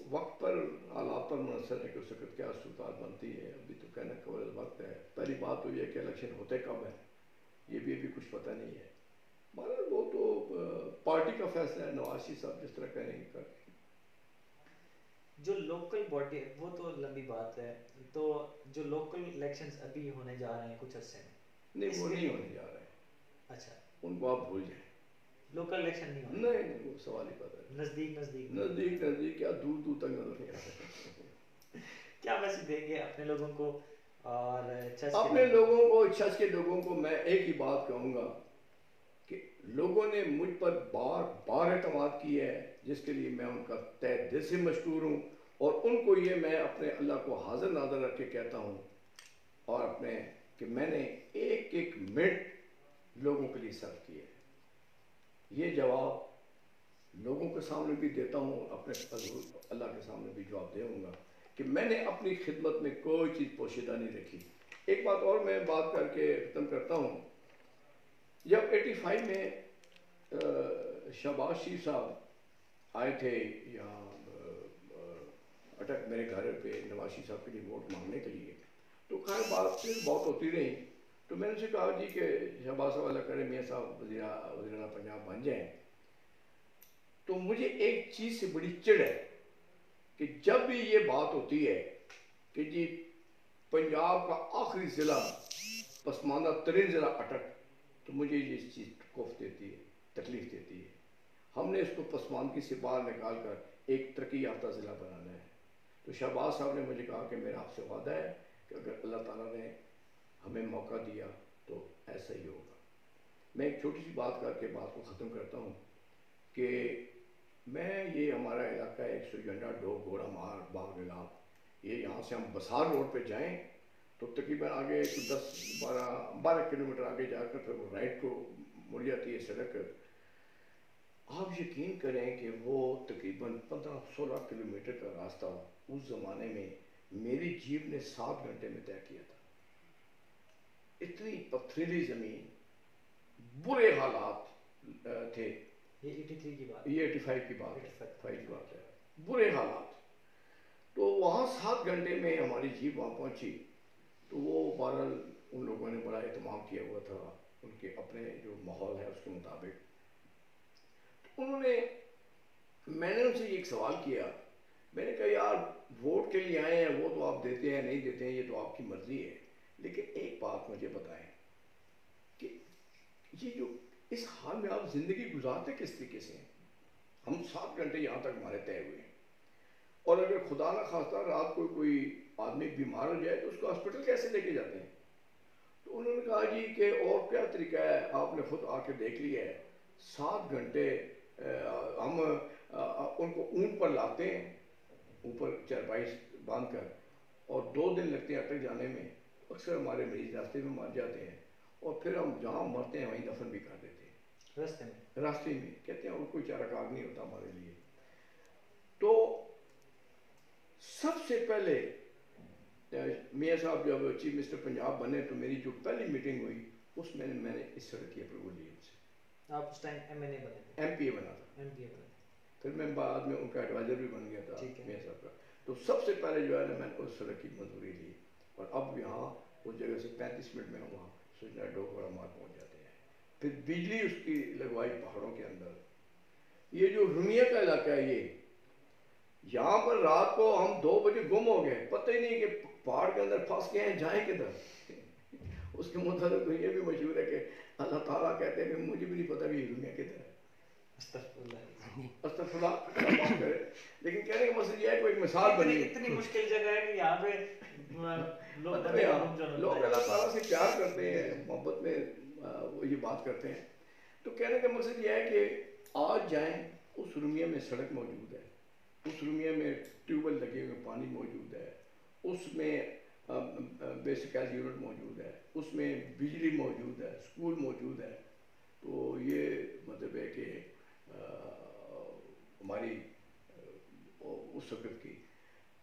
وقت پر حالات پر منحصر ہے کہ اس وقت کیا صورتحال بنتی ہے. ابھی تو کہنا قبل وقت ہے. پہلی بات تو یہ کہ الیکشن ہوتے کب ہے یہ بھی ابھی کچھ پتہ نہیں ہے. مگر وہ تو پارٹی کا فیصلہ ہے, نواز شریف صاحب جس طرح کریں گے کر. جو لوکل باڈی وہ تو لمبی بات ہے, تو جو لوکل الیکشنز ابھی ہونے جا رہے ہیں کچھ عرصے میں, نہیں وہ نہیں ہونے جا رہے ہیں. اچھا, ان کو آپ بھول جائیں. لوکل الیکشن نہیں ہونے, نہیں نہیں, وہ سوال ہی پتہ ہے. نزدیک نزدیک نزدیک نزدیک کیا, دور دور تک نظر نہیں آتا. کیا میسج دیں گے اپنے لوگوں کو اور اپنے لوگوں کو, چھچ کے لوگوں کو میں ایک ہی بات کہوں گا کہ لوگوں نے مجھ پر بار بار اعتماد کیا ہے, جس کے لیے میں ان کا تہ دل سے مشکور ہوں. اور ان کو یہ میں اپنے اللہ کو حاضر ناظر رکھ کے کہتا ہوں, اور اپنے کہ میں نے ایک ایک منٹ لوگوں کے لیے صرف کیا ہے. یہ جواب لوگوں کے سامنے بھی دیتا ہوں, اپنے اللہ کے سامنے بھی جواب دوں گا کہ میں نے اپنی خدمت میں کوئی چیز پوشیدہ نہیں رکھی. ایک بات اور میں بات کر کے ختم کرتا ہوں. جب 85 میں شہباز شریف صاحب آئے تھے یہاں اٹک میرے گھر پہ نواز شریف صاحب کے لیے ووٹ مانگنے کے لیے, تو خیر بات ہوتی رہی. تو میں نے سے کہا جی کہ شہباز صاحب اللہ کرے میاں صاحب وزیر اعلیٰ پنجاب بن جائیں. تو مجھے ایک چیز سے بڑی چڑ ہے کہ جب بھی یہ بات ہوتی ہے کہ جی پنجاب کا آخری ضلع پسماندہ ترین ضلع اٹک, تو مجھے یہ چیز خوف دیتی ہے, تکلیف دیتی ہے. ہم نے اس کو پسماندگی سے باہر نکال کر ایک ترقی یافتہ ضلع بنانا ہے. تو شہباز صاحب نے مجھے کہا کہ میرا آپ سے وعدہ ہے کہ اگر اللہ تعالیٰ نے ہمیں موقع دیا تو ایسا ہی ہوگا. میں ایک چھوٹی سی بات کر کے بات کو ختم کرتا ہوں کہ میں یہ ہمارا علاقہ ہے 100 ڈوگ گھوڑا مار باغ نگام, یہ یہاں سے ہم بسار روڈ پہ جائیں تو تقریباً آگے 10-12 کلومیٹر آگے جا کر پھر وہ رائٹ کو مڑ جاتی ہے سڑک. آپ یقین کریں کہ وہ تقریباً 15-16 کلومیٹر کا راستہ اس زمانے میں میری جیپ نے 7 گھنٹے میں طے کیا تھا. اتنی پتھریلی زمین, برے حالات تھے. یہ 83 کی بات, یہ 85 کی بات ہے, برے حالات. تو وہاں 7 گھنٹے میں ہماری جیپ وہاں پہنچی. تو وہ بہرحال ان لوگوں نے بڑا اہتمام کیا ہوا تھا ان کے اپنے جو ماحول ہے اس کے مطابق. انہوں نے, میں نے ان سے ایک سوال کیا میں نے کہا یار ووٹ کے لیے آئے ہیں، وہ تو آپ دیتے ہیں نہیں دیتے ہیں یہ تو آپ کی مرضی ہے، لیکن ایک بات مجھے بتائیں کہ یہ جو اس حال میں آپ زندگی گزارتے کس طریقے سے ہیں؟ ہم 7 گھنٹے یہاں تک ہمارے طے ہوئے ہیں، اور اگر خدا نہ خواستہ رات کو کوئی آدمی بیمار ہو جائے تو اس کو ہاسپٹل کیسے لے کے جاتے ہیں؟ تو انہوں نے کہا جی کہ اور کیا طریقہ ہے، آپ نے خود آ کے دیکھ لیا ہے، 7 گھنٹے ہم ان کو اونٹ پر لاتے ہیں اوپر چرپائی باندھ کر، اور 2 دن لگتے ہیں اٹک جانے میں، اکثر ہمارے مریض راستے میں مر جاتے ہیں، اور پھر ہم جہاں مرتے ہیں وہیں دفن بھی کر دیتے ہیں راستے میں، کہتے ہیں اور کوئی چارہ کار نہیں ہوتا ہمارے لیے۔ تو سب سے پہلے میاں صاحب جب چیف منسٹر پنجاب بنے تو میری جو پہلی میٹنگ ہوئی اس میں نے اس سڑک کی اپروول لی ان سے۔ آپ اس ٹائم ایم این اے بنے تھے؟ ایم پی اے بنا تھا، ایم پی اے بنے، پھر میں بعد میں ان کا ایڈوائزر بھی بن گیا تھا ٹھیک ہے۔ میاں صاحب کا۔ تو سب سے پہلے جو ہے نا میں نے اس سڑک کی منظوری لی، اور اب یہاں اس جگہ سے 35 منٹ میں ہم وہاں سوچنا ڈوک بڑا مار پہنچ جاتے ہیں۔ پھر بجلی اس کی لگوائی پہاڑوں کے اندر۔ یہ جو رومیہ کا علاقہ ہے یہ، یہاں پر رات کو ہم 2 بجے گم ہو گئے، پتہ ہی نہیں کہ پہاڑ کے اندر پھنس گئے ہیں، جائیں کدھر۔ اس کے مطابق یہ بھی مشہور ہے کہ اللہ تعالیٰ کہتے ہیں کہ مجھے بھی نہیں پتا کہ یہ رومیہ کدھر ہے، استغفر اللہ معاف کرے، لیکن کہنے کا مقصد یہ ہے کہ ایک مثال بنی۔ اتنی مشکل جگہ ہے کہ یہاں پہ لوگ اللہ تعالیٰ سے پیار کرتے ہیں، محبت میں وہ یہ بات کرتے ہیں۔ تو کہنے کا مقصد یہ ہے کہ آج جائیں، اس رومیہ میں سڑک موجود ہے، اس رومیہ میں ٹیوب ویل لگے ہوئے پانی موجود ہے، اس میں بیسک ہیلتھ یونٹ موجود ہے، اس میں بجلی موجود ہے، اسکول موجود ہے۔ تو یہ مطلب ہے کہ ہماری اس وقت کی۔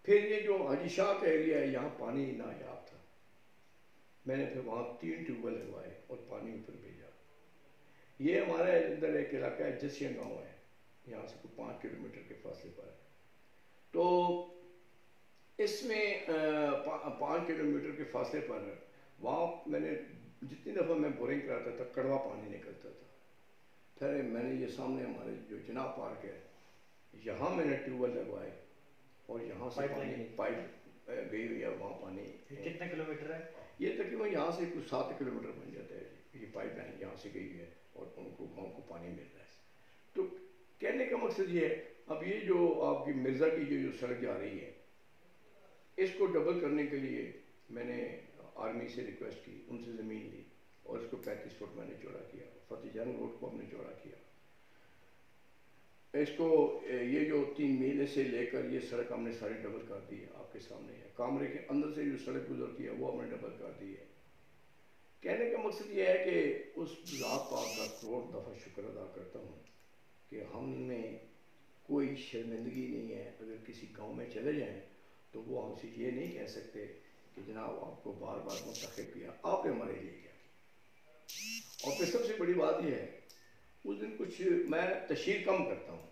پھر یہ جو حاجی شاہ کا ایریا ہے یہاں پانی نایاب تھا، میں نے پھر وہاں 3 ٹیوب ویل لگوائے اور پانی اوپر بھیجا۔ یہ ہمارے اندر ایک علاقہ ہے جسیاں گاؤں ہے، یہاں سے کوئی 5 کلومیٹر کے فاصلے پر ہے۔ تو اس میں 5 کلومیٹر کے فاصلے پر وہاں میں نے جتنی دفعہ میں بورنگ کراتا تھا کڑوا پانی نکلتا تھا۔ پھر میں نے یہ سامنے ہمارے جو جناب پارک ہے یہاں میں نے ٹیوب ویل لگوائے، اور یہاں سے پانی پائپ گئی ہوئی ہے، وہاں پانی۔ کتنے کلومیٹر ہے یہ تقریباً یہاں سے کچھ 7 کلومیٹر بن جاتا ہے جی، یہ پائپ لائن یہاں سے گئی ہے اور ان کو گاؤں کو پانی مل رہا ہے۔ تو کہنے کا مقصد یہ ہے، اب یہ جو آپ کی مرزا کی جو سڑک جا رہی ہے اس کو ڈبل کرنے کے لیے میں نے آرمی سے ریکویسٹ کی، ان سے زمین لی، اور اس کو 35 فٹ میں نے چوڑا کیا، فتح جنگ روڈ کو ہم نے چوڑا کیا۔ اس کو یہ جو 3 میل سے لے کر یہ سڑک ہم نے ساری ڈبل کر دی ہے، آپ کے سامنے ہے۔ کامرے کے اندر سے جو سڑک گزرتی ہے وہ ہم نے ڈبل کر دی ہے۔ کہنے کا مقصد یہ ہے کہ اس ذات پاک کا کروڑ دفعہ شکر ادا کرتا ہوں کہ ہم میں کوئی شرمندگی نہیں ہے۔ اگر کسی گاؤں میں چلے جائیں تو وہ ہم سے یہ نہیں کہہ سکتے کہ جناب آپ کو بار بار منتخب کیا، آپ نے ہمارے لیے کیا۔ اور پھر سب سے بڑی بات یہ ہے، اس دن کچھ میں تشہیر کم کرتا ہوں،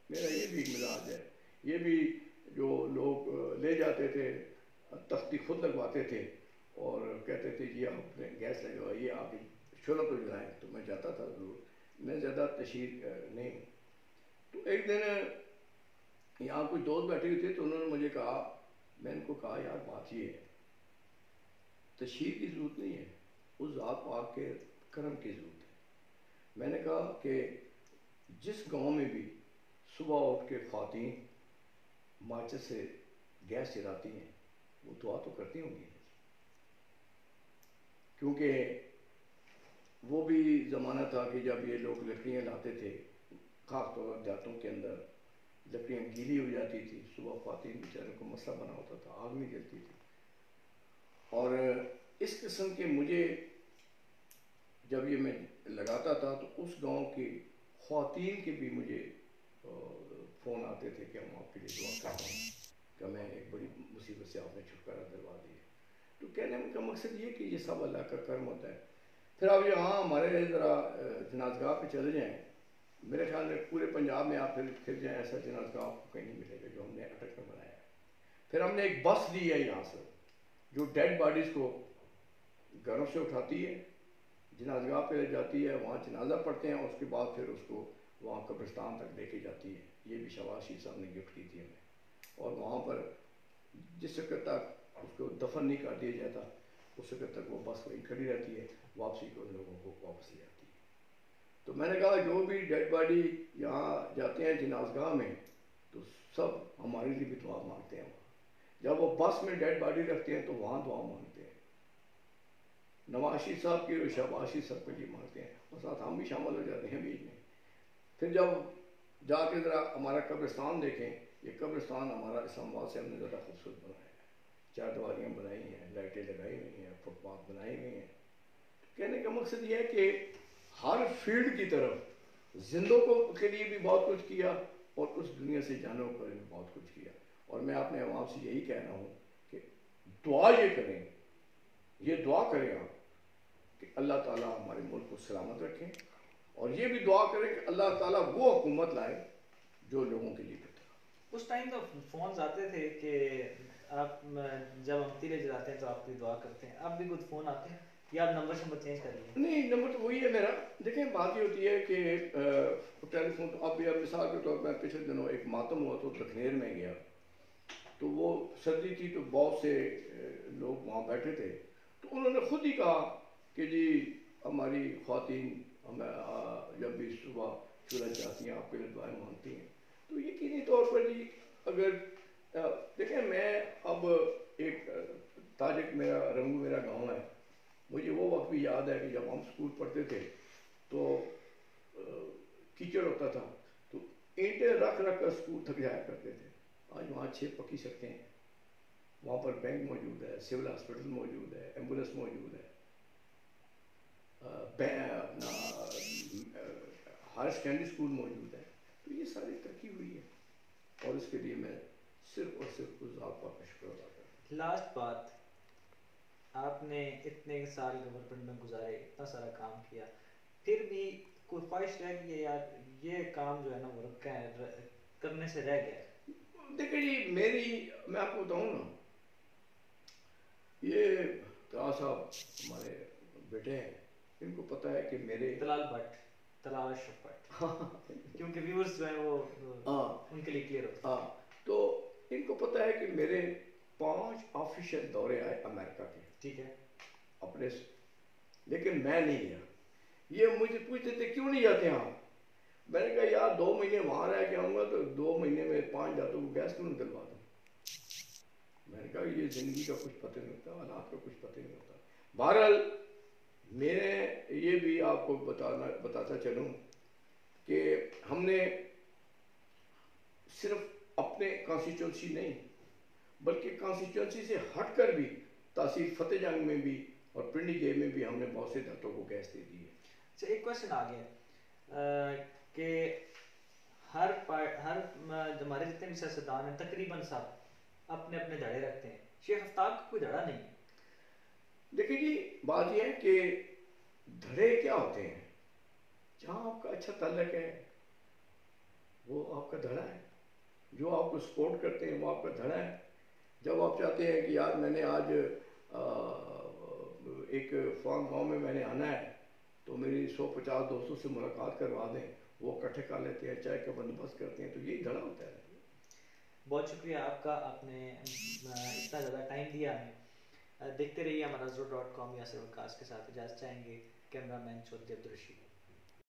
میرا یہ بھی مزاج ہے۔ یہ بھی جو لوگ لے جاتے تھے تختی خود لگواتے تھے اور کہتے تھے جی آپ نے گیس لگوائیے، آپ شعلہ تو جلائیں، تو میں جاتا تھا ضرور، میں زیادہ تشہیر نہیں ہوں۔ تو ایک دن یہاں کچھ دوست بیٹھے ہوئے تھے تو انہوں نے مجھے کہا، میں ان کو کہا یار بات یہ ہے تشہیر کی ضرورت نہیں ہے، اس ذات پاک کے کرم کی ضرورت ہے۔ میں نے کہا کہ جس گاؤں میں بھی صبح اٹھ کے خواتین ماچس سے گیس جلاتی ہیں وہ دعا تو کرتی ہوں گی، کیونکہ وہ بھی زمانہ تھا کہ جب یہ لوگ لکڑیاں لاتے تھے، خاص طور پر دیہاتوں کے اندر لکڑیاں گیلی ہو جاتی تھی، صبح خواتین بیچاروں کو مسئلہ بنا ہوتا تھا، آگ نہیں جلتی تھی۔ اور اس قسم کے مجھے جب یہ میں لگاتا تھا تو اس گاؤں کی خواتین کے بھی مجھے فون آتے تھے کہ ہم آپ کے لیے دعا کرتے ہیں کہ ہمیں ایک بڑی مصیبت سے آپ نے چھٹکارا دلوا دیا۔ تو کہنے کا مقصد یہ کہ یہ سب اللہ کا کرم ہوتا ہے۔ پھر آپ یہاں ہمارے ذرا جنازگاہ پہ چلے جائیں، میرے خیال میں پورے پنجاب میں آپ پھر جائیں ایسا جنازگاہ آپ کو کہیں نہیں ملے گا جو ہم نے اٹک میں بنایا ہے۔ پھر ہم نے ایک بس دی ہے یہاں سے جو ڈیڈ باڈیز کو گھروں سے اٹھاتی ہے، جنازگاہ پہ لے جاتی ہے، وہاں جنازہ پڑھتے ہیں، اور اس کے بعد پھر اس کو وہاں قبرستان تک لے کے جاتی ہے۔ یہ بھی شہباز شریف صاحب نے گفٹ کی تھی ہمیں۔ اور وہاں پر جس وقت تک اس کو دفن نہیں کر دیا جاتا اس وقت تک وہ بس وہیں کھڑی رہتی ہے، واپسی کو ان لوگوں کو واپس لے آتی ہے۔ تو میں نے کہا جو بھی ڈیڈ باڈی یہاں جاتے ہیں جناز گاہ میں تو سب ہمارے لیے بھی دعا مانگتے ہیں، وہاں جب وہ بس میں ڈیڈ باڈی رکھتے ہیں تو وہاں دعا مانگتے ہیں، نواز شریف صاحب کی اور شہباز شریف صاحب کے لیے مانگتے ہیں، اور ساتھ ہم بھی شامل ہو جاتے ہیں بیچ میں۔ پھر جب جا کے ذرا ہمارا قبرستان دیکھیں، یہ قبرستان ہمارا اسلام آباد سے ہم نے زیادہ خوبصورت بنایا ہے، 4 دیواریاں بنائی ہیں، لائٹیں لگائی ہوئی ہیں، فٹ پاتھ بنائی ہوئی ہیں۔ کہنے کا مقصد یہ ہے کہ ہر فیلڈ کی طرف زندوں کو کے لیے بھی بہت کچھ کیا اور اس دنیا سے جانوں پر بھی بہت کچھ کیا۔ اور میں اپنے عوام سے یہی کہہ رہا ہوں کہ دعا یہ کریں، یہ دعا کریں آپ کہ اللہ تعالیٰ ہمارے ملک کو سلامت رکھیں، اور یہ بھی دعا کریں کہ اللہ تعالیٰ وہ حکومت لائے جو لوگوں کے لیے بہتر۔ اس ٹائم تو فونز آتے تھے کہ آپ جب ہم تیرے جلاتے ہیں تو آپ کی دعا کرتے ہیں، اب بھی کچھ فون آتے ہیں یا آپ نمبر شمبر چینج کر لیے؟ نہیں، نمبر تو وہی ہے میرا۔ دیکھیں بات یہ ہوتی ہے کہ ٹیلی فون تو اب بھی، اب مثال کے طور پر پچھلے دنوں ایک ماتم ہوا تو لکھنیر میں گیا، تو وہ سردی تھی تو بہت سے لوگ وہاں بیٹھے تھے، تو انہوں نے خود ہی کہا کہ جی ہماری خواتین ہمیں جب بھی صبح چولہا چاہتی ہیں آپ کے لیے دعائیں مانگتی ہیں۔ تو یقینی طور پر جی اگر دیکھیں میں اب ایک تاجک میرا رنگو میرا گاؤں ہے، مجھے وہ وقت بھی یاد ہے کہ جب ہم اسکول پڑھتے تھے تو کیچڑ ہوتا تھا تو اینٹیں رکھ رکھ کر اسکول تھک جایا کرتے تھے۔ آج وہاں 6 پکی سڑکیں ہیں، وہاں پر بینک موجود ہے، سول ہاسپٹل موجود ہے، ایمبولینس موجود ہے، اپنا ہائر سیکنڈری اسکول موجود ہے۔ تو یہ ساری ترقی ہوئی ہے اور اس کے لیے میں صرف اور صرف اس ذات پاک کا شکر ادا کرتا ہوں۔ لاسٹ بات، آپ نے اتنے سال گورنمنٹ میں گزارے، اتنا سارا کام کیا، پھر بھی کوئی خواہش رہ گئی ہے یار یہ کام جو ہے نا وہ رکھا ہے، کرنے سے رہ گیا؟ دیکھیں جی میں آپ کو بتاؤں نا، یہ طلال صاحب ہمارے بیٹے ہیں، ان کو پتہ ہے کہ میرے طلال اشرف بٹ کیونکہ ویورز جو ہیں وہ ان کے لیے کلیئر ہوتا ہے۔ تو ان کو پتہ ہے کہ میرے 5 آفیشیل دورے آئے امریکہ کے، ٹھیک ہے، اپنے، لیکن میں نہیں گیا۔ یہ مجھے پوچھتے تھے کیوں نہیں جاتے آپ؟ میں نے کہا یار 2 مہینے وہاں رہ کے آؤں گا تو 2 مہینے میں 5 جاتوں کو گیس کیوں نکلوا دوں؟ میں نے کہا یہ زندگی کا کچھ پتہ نہیں ہوتا، حالات کا کچھ پتہ نہیں ہوتا۔ بہرحال میں یہ بھی آپ کو بتاتا چلوں کہ ہم نے صرف اپنے کانسٹیچوئنسی نہیں بلکہ کانسٹیچوئنسی سے ہٹ کر بھی تحصیل فتح جنگ میں بھی اور پنڈی جے میں بھی ہم نے بہت سے دھتوں کو گیس دے دی ہے۔ اچھا ایک کوشچن آ گیا کہ ہمارے جتنے بھی سیاستدان ہیں تقریباً سب اپنے اپنے دھڑے رکھتے ہیں، شیخ آفتاب کا کوئی دھڑا نہیں ہے۔ دیکھیں جی بات یہ ہے کہ دھڑے کیا ہوتے ہیں، جہاں آپ کا اچھا تعلق ہے وہ آپ کا دھڑا ہے، جو آپ کو سپورٹ کرتے ہیں وہ آپ کا دھڑا ہے۔ جب آپ چاہتے ہیں کہ یار میں نے آج ایک فلان گاؤں میں نے آنا ہے تو میری 150 200 سے ملاقات کروا دیں، وہ اکٹھے کر لیتے ہیں، چائے کا بندوبست کرتے ہیں، تو یہی دھڑا ہوتا ہے۔ بہت شکریہ آپ کا، آپ نے اتنا زیادہ ٹائم دیا ہمیں۔ دیکھتے رہیے ہمارا زور.com یا سرورکاسٹ کے ساتھ، اجازت چاہیں گے کیمرہ مین چودھری عبدالرشید۔